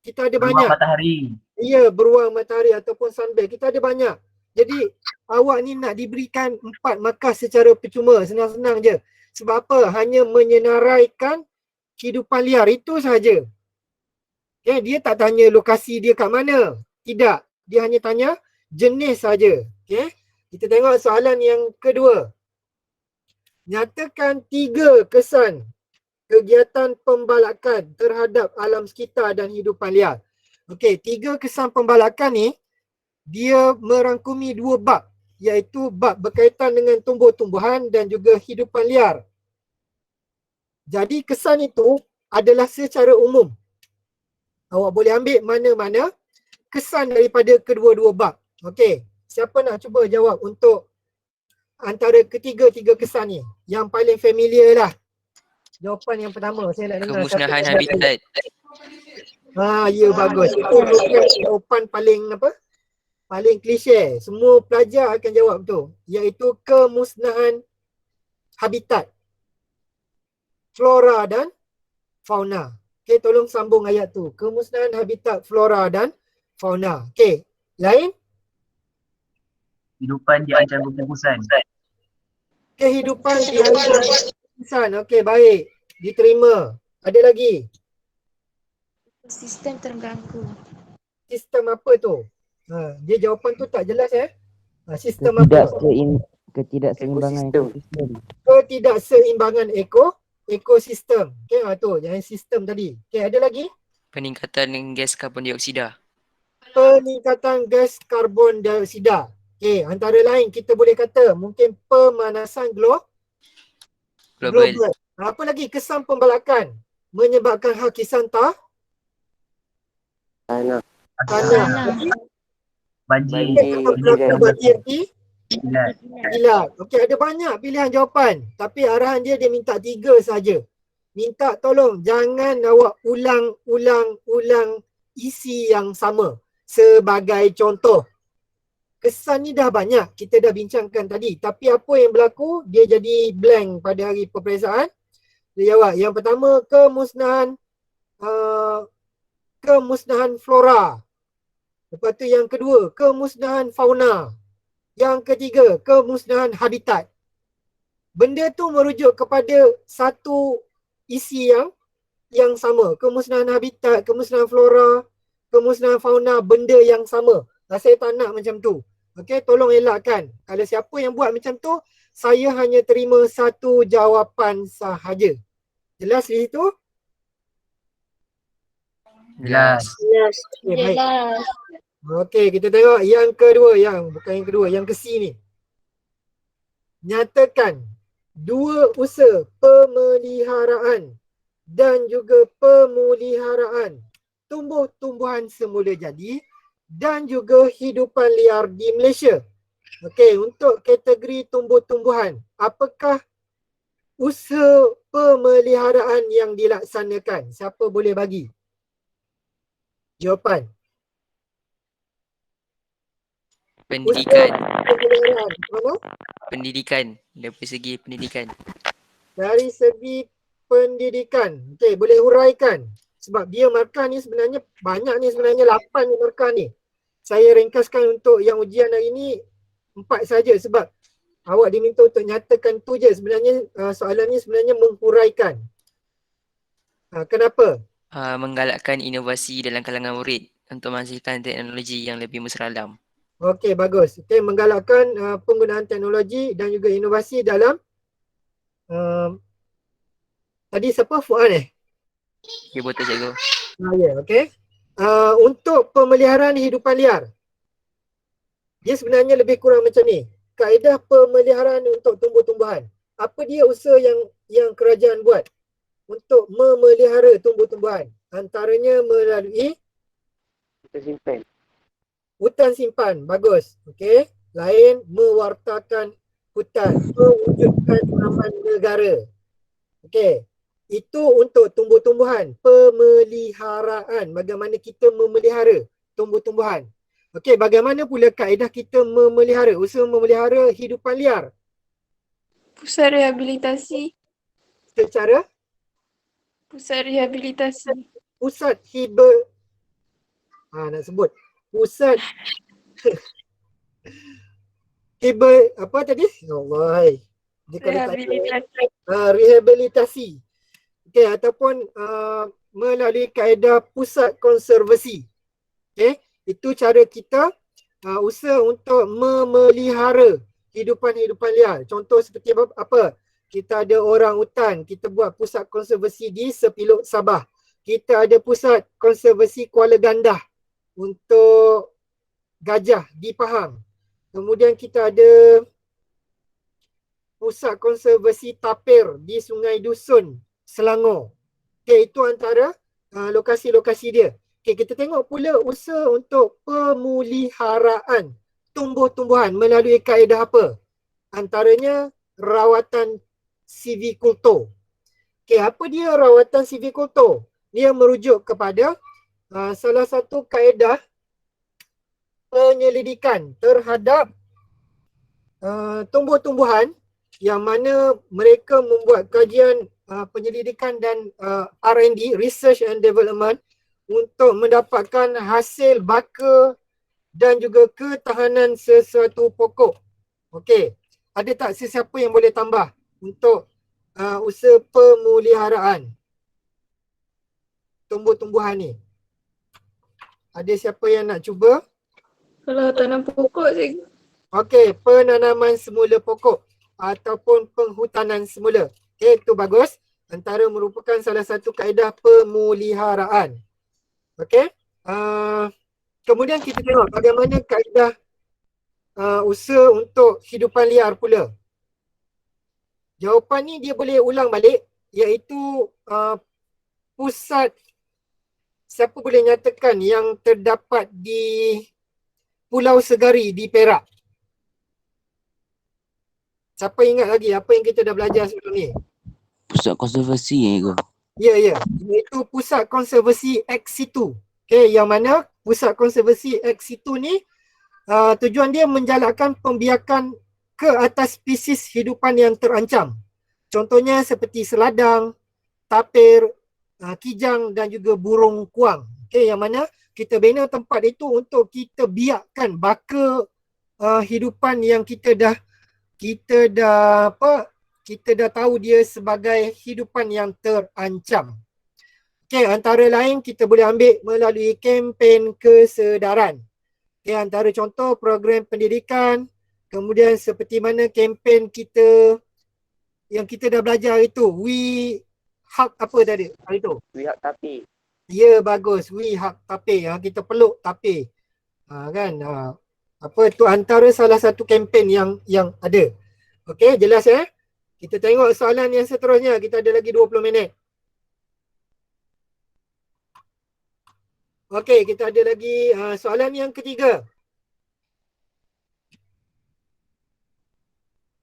Kita ada beruang banyak. matahari. Ya, beruang matahari ataupun sunbear. Kita ada banyak. Jadi awak ni nak diberikan 4 markah secara percuma. Senang-senang je. Sebab apa? Hanya menyenaraikan kehidupan liar. Itu sahaja. Okay, dia tak tanya lokasi dia kat mana. Tidak. Dia hanya tanya jenis saja. Okay. Kita tengok soalan yang kedua. Nyatakan 3 kesan kegiatan pembalakan terhadap alam sekitar dan hidupan liar. Okey, 3 kesan pembalakan ni dia merangkumi 2 bab, iaitu bab berkaitan dengan tumbuh-tumbuhan dan juga hidupan liar. Jadi kesan itu adalah secara umum. Awak boleh ambil mana-mana kesan daripada kedua-dua bab. Okey, siapa nak cuba jawab untuk antara ketiga-tiga kesan ni? Yang paling familiar lah. Jawapan yang pertama, saya nak dengar. kemusnahan habitat, Ya, bagus. Itu merupakan jawapan paling apa? paling klise, semua pelajar akan jawab tu, iaitu kemusnahan habitat, flora dan fauna. Okey, tolong sambung ayat tu. Kemusnahan habitat, flora dan fauna. Okey, lain? Kehidupan diancam keputusan. Kehidupan insan. Okey, baik. Diterima. Ada lagi? Sistem terganggu. Sistem apa tu? Dia jawapan tu tak jelas sistem apa? Ketidakseimbangan ekosistem. Ketidakseimbangan ekosistem. Okey, tu yang sistem tadi. Okey, ada lagi? Peningkatan gas karbon dioksida. Peningkatan gas karbon dioksida. Okey, antara lain kita boleh kata mungkin pemanasan global. Apa lagi? Kesan pembalakan menyebabkan hakisan Tanah. Banjir. banjir di Kilat. kilat. Okey, ada banyak pilihan jawapan. Tapi arahan dia minta 3 saja. Minta tolong jangan awak ulang isi yang sama. Sebagai contoh, kesan ni dah banyak, kita dah bincangkan tadi. Tapi apa yang berlaku, dia jadi blank pada hari peperiksaan. Dia jawab, yang pertama kemusnahan flora. Lepas tu yang kedua, kemusnahan fauna. Yang ketiga, kemusnahan habitat. Benda tu merujuk kepada satu isi yang sama. Kemusnahan habitat, kemusnahan flora, kemusnahan fauna, benda yang sama. Saya tak nak macam tu. Okey, tolong elakkan. Kalau siapa yang buat macam tu, saya hanya terima satu jawapan sahaja. Jelas di situ? Jelas. Okay, baik. Jelas. Okey, kita tengok yang kedua, yang ke C ni. Nyatakan dua usaha pemeliharaan dan juga pemuliharaan tumbuh-tumbuhan semula jadi dan juga hidupan liar di Malaysia. Okey, untuk kategori tumbuh-tumbuhan, apakah usaha pemeliharaan yang dilaksanakan? Siapa boleh bagi jawapan? Pendidikan. Pemeliharaan. Mana? Pendidikan. Dari segi pendidikan. Dari segi pendidikan. Okey, boleh huraikan. Sebab dia markah ni sebenarnya banyak ni, sebenarnya 8 ni markah ni. Saya ringkaskan untuk yang ujian hari ni 4 saja sebab awak diminta untuk nyatakan tu je. Sebenarnya soalan ni sebenarnya menghuraikan. Kenapa? Menggalakkan inovasi dalam kalangan murid untuk menghasilkan teknologi yang lebih mesra alam. Okey, bagus. Okey, menggalakkan penggunaan teknologi dan juga inovasi dalam tadi siapa? Fuad Ya, betul cikgu. ya, okey. Untuk pemeliharaan hidupan liar. Dia sebenarnya lebih kurang macam ni. Kaedah pemeliharaan untuk tumbuh-tumbuhan. Apa dia usaha yang kerajaan buat untuk memelihara tumbuh-tumbuhan? Antaranya melalui hutan simpan. Bagus. Okey. Lain, mewartakan hutan. Mewujudkan taman negara. Okey. Itu untuk tumbuh-tumbuhan. Pemeliharaan. Bagaimana kita memelihara tumbuh-tumbuhan. Okey, bagaimana pula kaedah kita memelihara, usaha memelihara hidupan liar? Pusat rehabilitasi. Secara Pusat rehabilitasi. pusat nak sebut. Pusat apa tadi? Allah. Dia kalau tak Rehabilitasi. rehabilitasi. Okey, ataupun melalui kaedah pusat konservasi. Okey, itu cara kita usaha untuk memelihara hidupan-hidupan liar. Contoh seperti apa? Kita ada orang hutan, kita buat pusat konservasi di Sepiluk Sabah. Kita ada pusat konservasi Kuala Gandah untuk gajah di Pahang. Kemudian kita ada pusat konservasi tapir di Sungai Dusun, Selangor. Okey, itu antara lokasi-lokasi dia. Okey, kita tengok pula usaha untuk pemuliharaan tumbuh-tumbuhan melalui kaedah apa? Antaranya rawatan silvikultur. Okey, apa dia rawatan silvikultur? Dia merujuk kepada salah satu kaedah penyelidikan terhadap tumbuh-tumbuhan yang mana mereka membuat kajian penyelidikan dan R&D, Research and Development, untuk mendapatkan hasil baka dan juga ketahanan sesuatu pokok. Okey, ada tak sesiapa yang boleh tambah untuk usaha pemeliharaan tumbuh-tumbuhan ni? Ada siapa yang nak cuba? Kalau tanam pokok je. Okey, penanaman semula pokok ataupun penghutanan semula. Okey, itu bagus. Antara merupakan salah satu kaedah pemeliharaan. Okey. Kemudian kita tengok bagaimana kaedah usaha untuk hidupan liar pula. Jawapan ni dia boleh ulang balik, iaitu pusat, siapa boleh nyatakan yang terdapat di Pulau Segari di Perak? Siapa ingat lagi apa yang kita dah belajar sebelum ni? Pusat konservasi ke? Ya. Iaitu Pusat Konservasi Ex Situ. Okey, yang mana Pusat Konservasi Ex Situ ni tujuan dia menjalankan pembiakan ke atas spesies hidupan yang terancam. Contohnya seperti seladang, tapir, kijang dan juga burung kuang. Okey, yang mana kita bina tempat itu untuk kita biakkan baka hidupan yang kita dah tahu dia sebagai hidupan yang terancam. Okey, antara lain kita boleh ambil melalui kempen kesedaran. Okey, antara contoh program pendidikan, kemudian seperti mana kempen kita yang kita dah belajar itu, We Hug apa tadi hari tu? We Hug Tapir. Ya, bagus. We Hug Tapir. Kita peluk tapir. Kan? Apa tu antara salah satu kempen yang ada. Okey, jelas ya? Kita tengok soalan yang seterusnya. Kita ada lagi 20 minit. Okey, kita ada lagi soalan yang ketiga.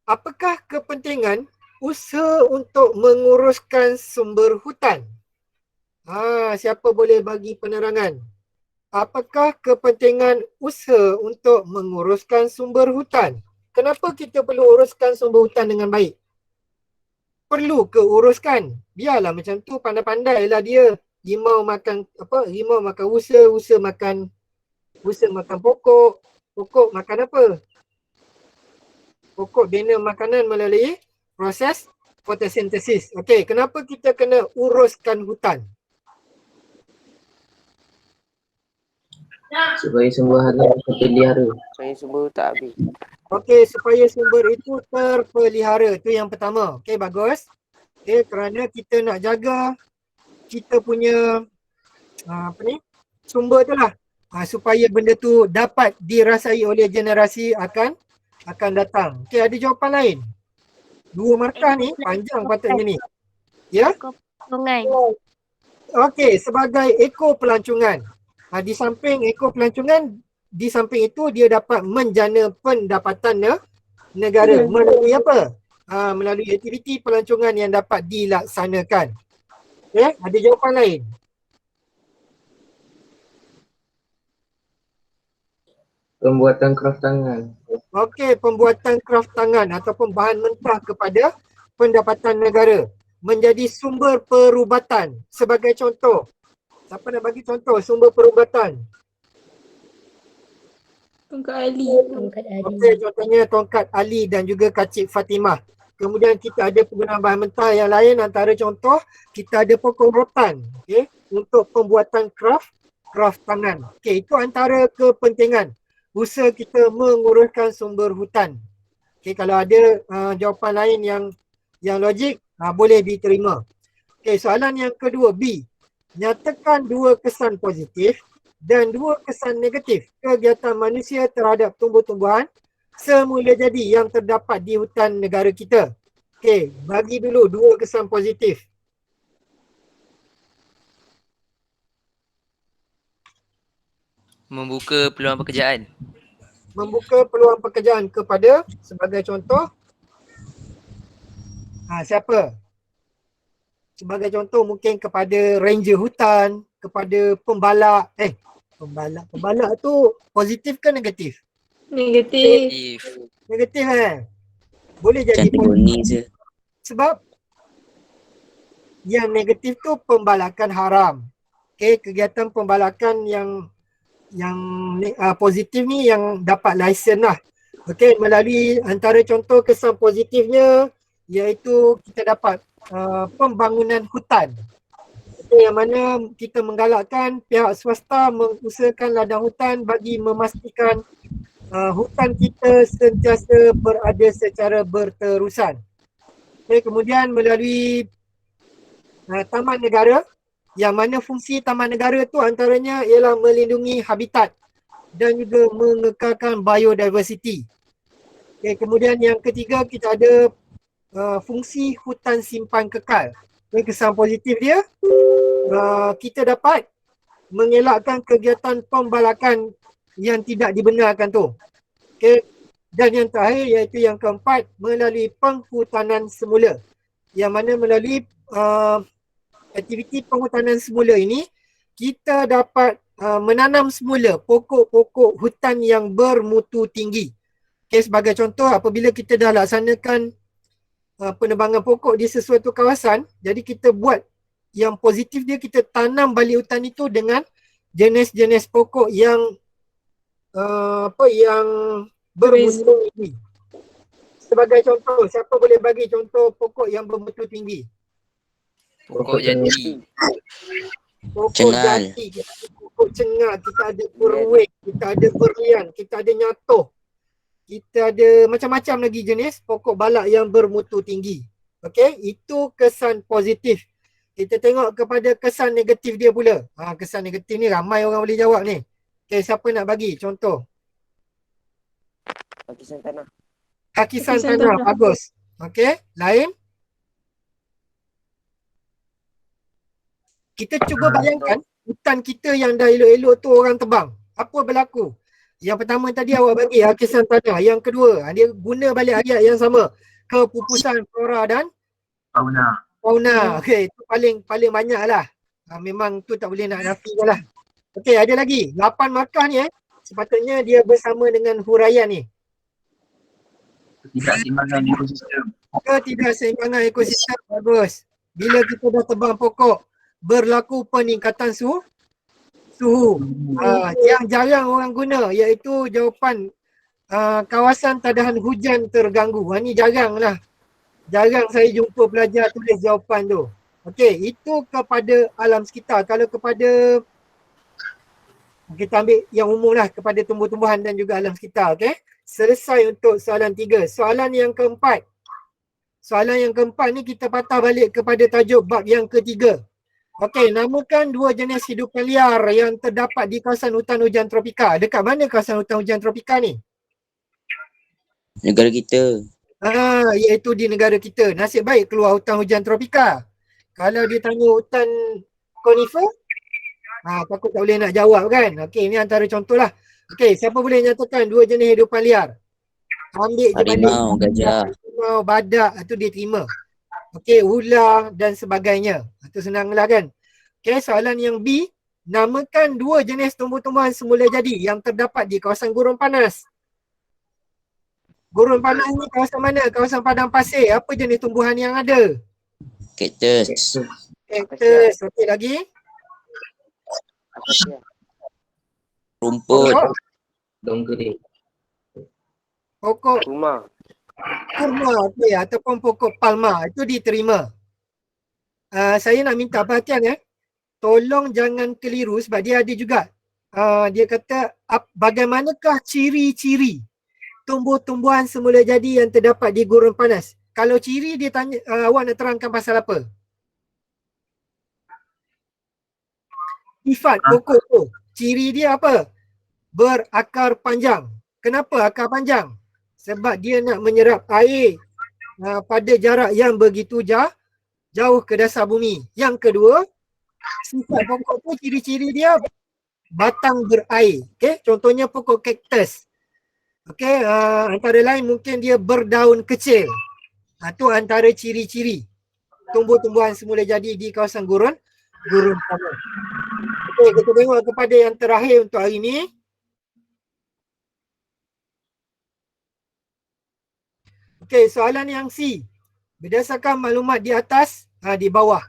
Apakah kepentingan usaha untuk menguruskan sumber hutan? Siapa boleh bagi penerangan? Apakah kepentingan usaha untuk menguruskan sumber hutan? Kenapa kita perlu uruskan sumber hutan dengan baik? Perlu ke uruskan? Biarlah macam tu, pandai-pandailah dia. Rimau makan usa makan pokok. Pokok makan apa? Pokok bina makanan melalui proses fotosintesis. Okey, kenapa kita kena uruskan hutan? Supaya sumber harta terpelihara. Supaya sumber tak habis. Okey, supaya sumber itu terpelihara. Itu yang pertama. Okey, bagus. Okey, kerana kita nak jaga kita punya sumber tu lah. Supaya benda tu dapat dirasai oleh generasi akan datang. Okey, ada jawapan lain? Dua markah ni panjang patutnya ni. Ya? Sungai. Okey, sebagai ekor pelancongan. Di samping ekor pelancongan, di samping itu dia dapat menjana pendapatan negara. Melalui apa? Melalui aktiviti pelancongan yang dapat dilaksanakan. Okay? Ada jawapan lain? Pembuatan kraft tangan. Okey, pembuatan kraft tangan ataupun bahan mentah kepada pendapatan negara. Menjadi sumber perubatan. Sebagai contoh. Siapa nak bagi contoh sumber perubatan? Tongkat Ali. Okey, contohnya tongkat Ali dan juga kacip Fatimah. Kemudian kita ada penggunaan bahan mentah yang lain, antara contoh kita ada pokok rotan, okey, untuk pembuatan kraft tangan. Okey, itu antara kepentingan usaha kita menguruskan sumber hutan. Okey, kalau ada jawapan lain yang logik, boleh diterima. Okey, soalan yang kedua, B. Nyatakan dua kesan positif dan dua kesan negatif kegiatan manusia terhadap tumbuh-tumbuhan semula jadi yang terdapat di hutan negara kita. Okey, bagi dulu dua kesan positif. Membuka peluang pekerjaan. Membuka peluang pekerjaan kepada, sebagai contoh, siapa? Sebagai contoh mungkin kepada ranger hutan, kepada pembalak, Pembalak tu positif ke negatif? Negatif. If. Negatif Boleh jadi Macam tegonis je. sebab yang negatif tu pembalakan haram. Okay, kegiatan pembalakan yang positif ni yang dapat lesen lah. Okay, melalui antara contoh kesan positifnya iaitu kita dapat pembangunan hutan. Okay, yang mana kita menggalakkan pihak swasta mengusahakan ladang hutan bagi memastikan hutan kita sentiasa berada secara berterusan. Okay, kemudian melalui taman negara, yang mana fungsi taman negara tu antaranya ialah melindungi habitat dan juga mengekalkan biodiversity. Okay, kemudian yang ketiga kita ada fungsi hutan simpan kekal. Okay, kesan positif dia, kita dapat mengelakkan kegiatan pembalakan yang tidak dibenarkan tu. Okay. Dan yang terakhir iaitu yang keempat, melalui penghutanan semula. Yang mana melalui aktiviti penghutanan semula ini, kita dapat menanam semula pokok-pokok hutan yang bermutu tinggi. Okay, sebagai contoh, apabila kita dah laksanakan penebangan pokok di sesuatu kawasan, jadi kita buat yang positif dia, kita tanam balik hutan itu dengan jenis-jenis pokok yang yang bermutu tinggi. Sebagai contoh, siapa boleh bagi contoh pokok yang bermutu tinggi? Pokok jati. Pokok Cengal. jati, kita ada pokok cengal, kita ada berwek, kita ada berlian, kita ada nyatoh. Kita ada macam-macam lagi jenis pokok balak yang bermutu tinggi. Okey, itu kesan positif. Kita tengok kepada kesan negatif dia pula. Kesan negatif ni ramai orang boleh jawab ni. Okey, siapa nak bagi contoh? Hakisan tanah. Hakisan Hakisan tanah, tanah. bagus. Okey, lain? Kita cuba bayangkan hutan kita yang dah elok-elok tu orang tebang. Apa berlaku? Yang pertama tadi awak bagi hakisan tanah. Yang kedua, dia guna balik ayat yang sama. Kepupusan flora dan fauna. Okey, itu paling banyak lah. Memang tu tak boleh nak nafikan lah. Okey, ada lagi. 8 markah ni sepatutnya dia bersama dengan huraian ni. Ketidakseimbangan ekosistem. Ketidakseimbangan ekosistem, bagus. Bila kita dah tebang pokok, berlaku peningkatan suhu. Yang jarang orang guna iaitu jawapan kawasan tadahan hujan terganggu. Ini jarang lah. Jarang saya jumpa pelajar tulis jawapan tu. Okey, itu kepada alam sekitar. Kalau kepada, kita ambil yang umum lah, kepada tumbuh-tumbuhan dan juga alam sekitar. Okey, selesai untuk soalan 3. Soalan yang keempat. Soalan yang keempat ni kita patah balik kepada tajuk bab yang ketiga. Okey, namakan 2 jenis hidupan liar yang terdapat di kawasan hutan hujan tropika. Dekat mana kawasan hutan hujan tropika ni? Negara kita. Iaitu di negara kita. Nasib baik keluar hutan hujan tropika. Kalau dia tanya hutan konifer, takut tak boleh nak jawab kan. Okey, ini antara contoh lah. Okey, siapa boleh nyatakan 2 jenis hidupan liar? Ambil je balik. Harimau, gajah. Harimau, badak, itu dia terima. Okey, ular dan sebagainya. Itu senanglah kan. Okey, soalan yang B. Namakan 2 jenis tumbuh-tumbuhan semula jadi yang terdapat di kawasan gurun panas. Gurun panas ni kawasan mana? Kawasan padang pasir. Apa jenis tumbuhan yang ada? Kaktus. Kaktus. Okey, lagi? Akasia. Rumput. Daun kering. Pokok Rumah. kurma, okey, ataupun pokok palma. Itu diterima. Saya nak minta perhatian tolong jangan keliru sebab dia ada juga. Dia kata bagaimanakah ciri-ciri tumbuh-tumbuhan semula jadi yang terdapat di gurun panas? Kalau ciri dia tanya, awak nak terangkan pasal apa? Sifat pokok tu. Ciri dia apa? Berakar panjang. Kenapa akar panjang? Sebab dia nak menyerap air pada jarak yang begitu jauh ke dasar bumi. Yang kedua, sifat pokok tu ciri-ciri dia batang berair. Okey, contohnya pokok kaktus. Okey, antara lain mungkin dia berdaun kecil. Itu antara ciri-ciri tumbuh-tumbuhan semula jadi di kawasan gurun panas. Okey, kita tengok kepada yang terakhir untuk hari ni. Okey, soalan yang C. Berdasarkan maklumat di atas, di bawah,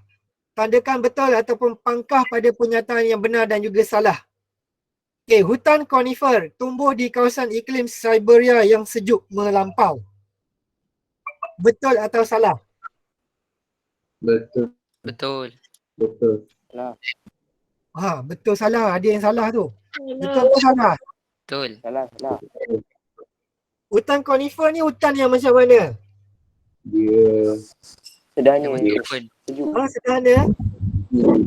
tandakan betul ataupun pangkah pada pernyataan yang benar dan juga salah. Okey, hutan konifer tumbuh di kawasan iklim Siberia yang sejuk melampau. Betul atau salah? Betul. Betul. Betul. Betul salah. Ada yang salah tu. Betul Salah. atau salah? Betul. Salah. Hutan konifer ni hutan yang macam mana? Dia sedangnya Yang betul pun. sejuk. Sederhana.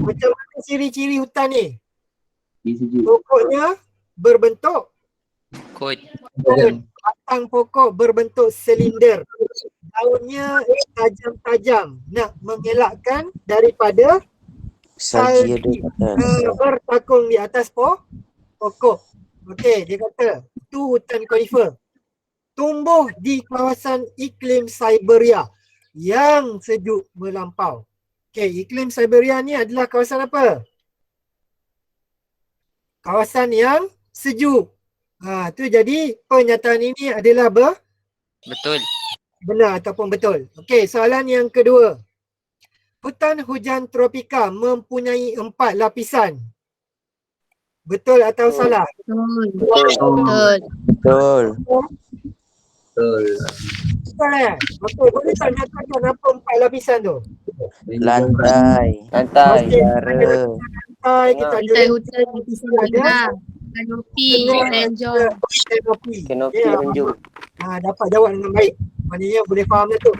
Macam mana ciri-ciri hutan ni? Dia sejuk. Pokoknya berbentuk Kod. batang pokok berbentuk silinder. Daunnya tajam-tajam nak mengelakkan daripada Salji ada kat atas. bertakung di atas pokok. Okey, dia kata itu hutan konifer. Tumbuh di kawasan iklim Siberia yang sejuk melampau. Okey, iklim Siberia ni adalah kawasan apa? Kawasan yang sejuk. Tu jadi pernyataan ini adalah Betul. benar ataupun betul. Okey, soalan yang kedua. Hutan hujan tropika mempunyai 4 lapisan. Betul atau salah? Betul. Betul. Betul. Betul Okey, boleh tak nyatakan apa 4 lapisan tu? Lantai. Okey, Udara. kita ada Lantai hutan. lapisan ada Kanopi. Renjong. kanopi. Kenopi Okey, renjung. dapat jawab dengan baik. Maknanya boleh faham dah tu.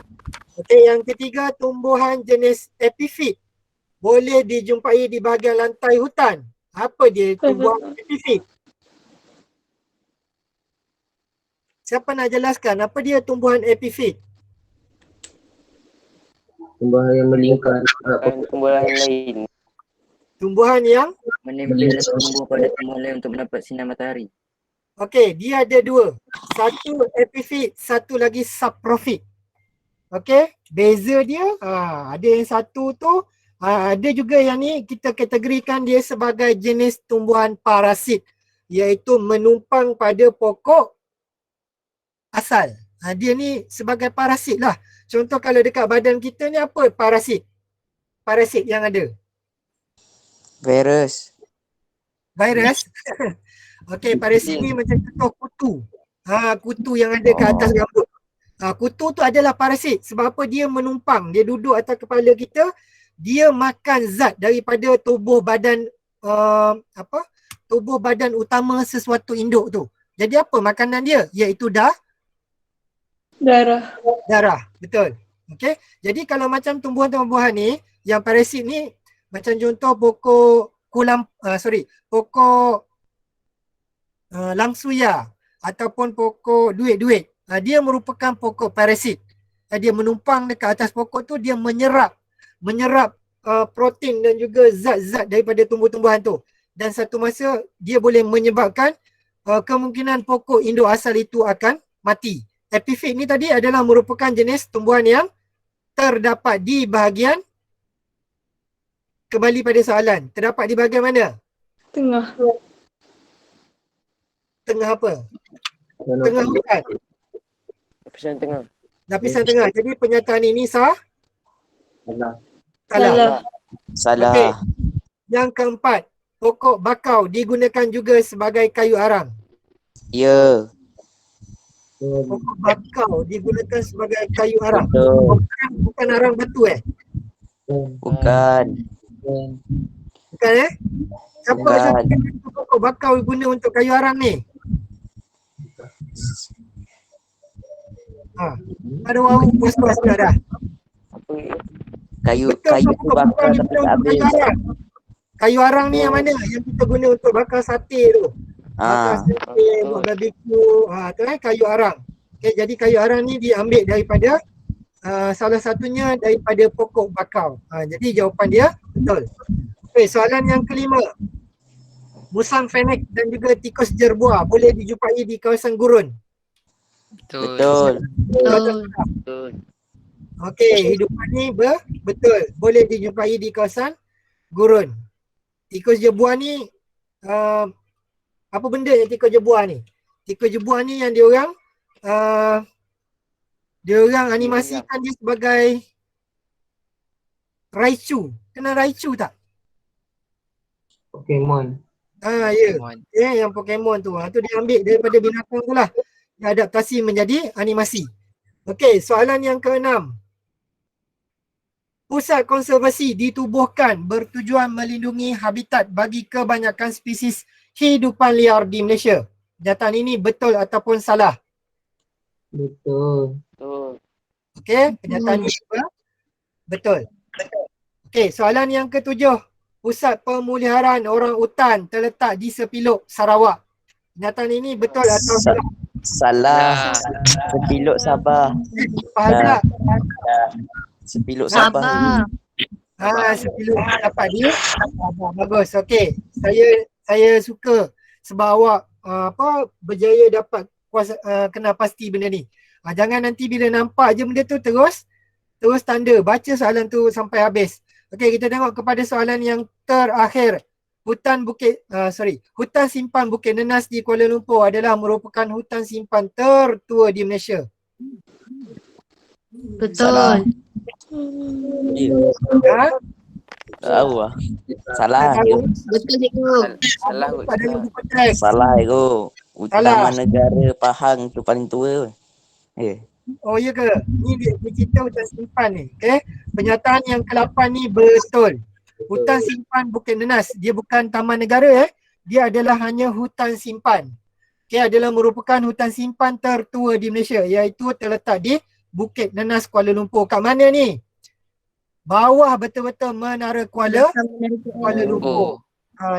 Okey, yang ketiga, tumbuhan jenis epifit boleh dijumpai di bahagian lantai hutan. Apa dia tumbuhan epifit? Siapa nak jelaskan apa dia tumbuhan epifit? Tumbuhan yang melingkar. Tumbuhan lain. Tumbuhan yang menempel atau tumbuh pada tumbuhan lain untuk mendapat sinar matahari. okey, dia ada 2. Satu epifit, satu lagi saprofit. Okey, beza dia ada yang satu tu ada juga yang ni kita kategorikan dia sebagai jenis tumbuhan parasit, iaitu menumpang pada pokok asal. Dia ni sebagai parasit lah. Contoh kalau dekat badan kita ni apa parasit? Parasit yang ada. Virus. Virus. Okey, parasit ni macam contoh kutu. Kutu yang ada kat atas rambut. Kutu tu adalah parasit. Sebab apa? Dia menumpang. Dia duduk atas kepala kita. Dia makan zat daripada tubuh badan tubuh badan utama sesuatu induk tu. Jadi apa makanan dia? Iaitu Darah. darah. Betul. Okey. Jadi kalau macam tumbuhan-tumbuhan ni, yang parasit ni macam contoh pokok pokok langsuya ataupun pokok duit-duit. Dia merupakan pokok parasit. Dia menumpang dekat atas pokok tu, dia menyerap protein dan juga zat-zat daripada tumbuh-tumbuhan tu. Dan satu masa dia boleh menyebabkan kemungkinan pokok induk asal itu akan mati. Epifit ni tadi adalah merupakan jenis tumbuhan yang terdapat di bahagian, kembali pada soalan, terdapat di bahagian mana? Tengah. Tengah apa? Tengah hutan. Lapisan tengah. Lapisan tengah. Jadi pernyataan ini sah? Salah. Salah. Salah. Okey. Yang keempat, pokok bakau digunakan juga sebagai kayu arang. Ya. Pokok bakau digunakan sebagai kayu arang. Betul. Bukan arang batu Bukan. Bukan Siapa Bukan. pokok bakau guna untuk kayu arang ni? Ada orang puas-puas dah. Apa ni? Kayu Betul, tu pokok bakar bakau tapi digunakan tak untuk habis. kayu arang. Kayu arang ni yang mana? Yang kita guna untuk bakar sate tu. Bakar sate, buat barbecue, tu kayu arang. Okay, jadi kayu arang ni diambil daripada salah satunya daripada pokok bakau. Jadi jawapan dia betul. Okay, soalan yang kelima. Musang fenek dan juga tikus jerboa boleh dijumpai di kawasan gurun. Betul. Betul. Okey, hidupan ni betul. Boleh dijumpai di kawasan gurun. tikus jebuah ni apa benda yang tikus jebuah ni? Tikus jebuah ni yang diorang animasikan dia sebagai Raichu. Kenal Raichu tak? Pokemon. Ya. Yang Pokemon tu. Tu dia ambil daripada binatang tu lah. Dia adaptasi menjadi animasi. Okey, soalan yang ke-6. Pusat konservasi ditubuhkan bertujuan melindungi habitat bagi kebanyakan spesies hidupan liar di Malaysia. Kenyataan ini betul ataupun salah? Betul. Okey, kenyataan ini betul. Okey, soalan yang ke-7. Pusat pemeliharaan orang utan terletak di Sepiluk, Sarawak. Kenyataan ini betul atau salah? Salah. Sepiluk Sabah. Faham tak? Sepiluk Sabah. Sepiluk dapat dia. Bagus. Okey. Saya suka sebab awak berjaya dapat kenal pasti benda ni. Jangan nanti bila nampak je benda tu terus tanda. Baca soalan tu sampai habis. Okey, kita tengok kepada soalan yang terakhir. Hutan simpan Bukit Nenas di Kuala Lumpur adalah merupakan hutan simpan tertua di Malaysia. Betul. Tahu lah. Salah je. Betul cikgu. Salah kot. Pada yang buku teks. Salah je. Taman Negara Pahang tu paling tua. Oh ya ke? Ni dia cerita hutan simpan ni. Okey. Penyataan yang ke-8 ni betul. Hutan simpan Bukit Nenas, dia bukan taman negara Dia adalah hanya hutan simpan. Okey, adalah merupakan hutan simpan tertua di Malaysia, iaitu terletak di Bukit Nenas, Kuala Lumpur. Kat mana ni? Bawah betul-betul Menara Kuala Lumpur.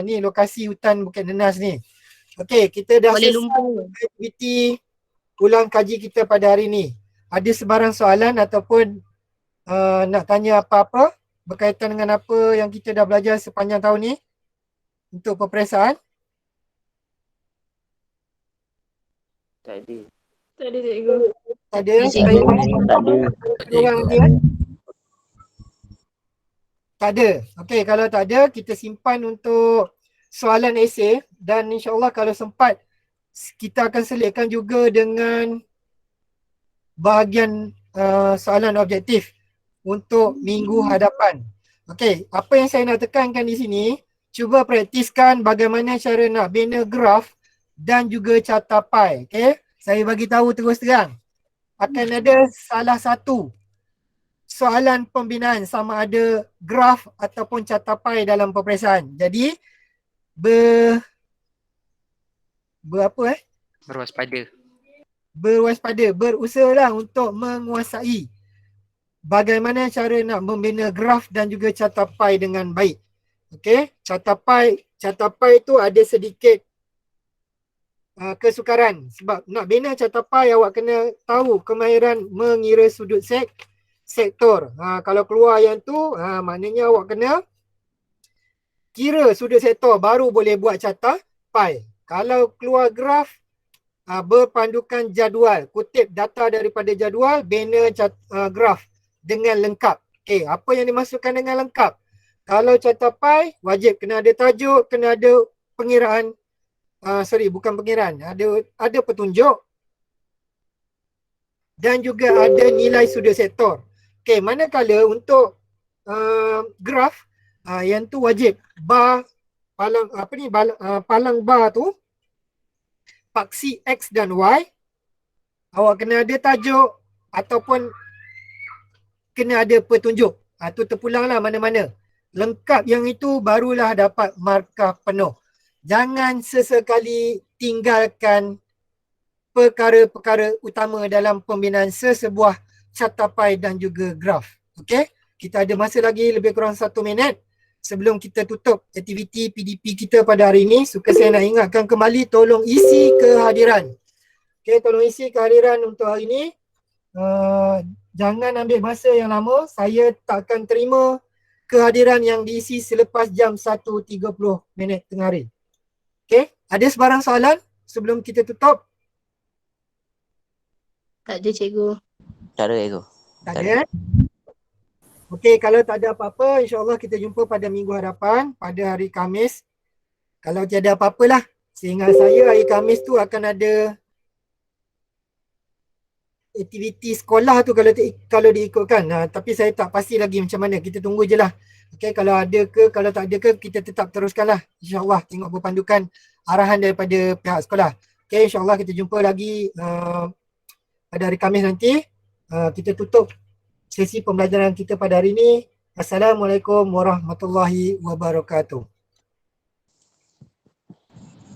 Ni lokasi hutan Bukit Nenas ni. Okey, kita dah selesai aktiviti ulang kaji kita pada hari ni. Ada sebarang soalan ataupun nak tanya apa-apa berkaitan dengan apa yang kita dah belajar sepanjang tahun ni untuk peperiksaan? Tak ada. Tak ada cikgu. Tak ada? Tak ada. Okey, kalau tak ada, kita simpan untuk soalan esei dan insyaAllah kalau sempat kita akan selitkan juga dengan bahagian soalan objektif untuk minggu hadapan. Okey, apa yang saya nak tekankan di sini, cuba praktiskan bagaimana cara nak bina graf dan juga catapai. Okey, saya bagi tahu terus terang. Akan ada salah satu soalan pembinaan sama ada graf ataupun catapai dalam peperiksaan. Jadi berwaspada, berusahalah untuk menguasai bagaimana cara nak membina graf dan juga catapai dengan baik. Okey, catapai itu ada sedikit kesukaran sebab nak bina catapai awak kena tahu kemahiran mengira sudut sektor. Kalau keluar yang tu maknanya awak kena kira sudut sektor baru boleh buat catapai. Kalau keluar graf berpandukan jadual, kutip data daripada jadual, bina graf dengan lengkap. Okey, apa yang dimaksudkan dengan lengkap? Kalau catapai wajib kena ada tajuk, kena ada pengiraan, bukan pengiraan, ada petunjuk dan juga ada nilai sudut sektor. Okey, manakala untuk graf yang tu wajib palang bar tu paksi X dan Y, awak kena ada tajuk ataupun kena ada petunjuk. Tu terpulanglah mana-mana. Lengkap yang itu barulah dapat markah penuh. Jangan sesekali tinggalkan perkara-perkara utama dalam pembinaan sesebuah catapai dan juga graf. Okey, kita ada masa lagi lebih kurang 1 minit. Sebelum kita tutup aktiviti PDP kita pada hari ini, suka saya nak ingatkan kembali, tolong isi kehadiran. Okey, tolong isi kehadiran untuk hari ini. Jangan ambil masa yang lama. Saya tak akan terima kehadiran yang diisi selepas jam 1.30 tengah hari. Okey, ada sebarang soalan sebelum kita tutup? Tak ada cikgu. Tak ada cikgu. Tak ada. Okey, kalau tak ada apa-apa, insyaAllah kita jumpa pada minggu hadapan, pada hari Khamis. Kalau tiada apa-apalah, seingat saya hari Khamis tu akan ada aktiviti sekolah tu kalau diikutkan. Tapi saya tak pasti lagi macam mana, kita tunggu je lah. Okey, kalau ada ke, kalau tak ada ke, kita tetap teruskanlah. InsyaAllah tengok berpandukan arahan daripada pihak sekolah. Okey, insyaAllah kita jumpa lagi pada hari Khamis nanti. Kita tutup sesi pembelajaran kita pada hari ini. Assalamualaikum warahmatullahi wabarakatuh.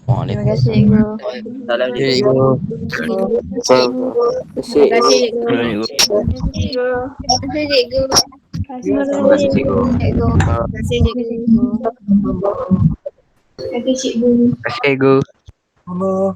Terima kasih, Cikgu. Salam Cikgu. Terima kasih, Cikgu. Terima kasih, Cikgu. Terima kasih, Cikgu. Terima kasih, Cikgu. Terima kasih, Cikgu. Terima kasih, Cikgu. Cikgu. Sama.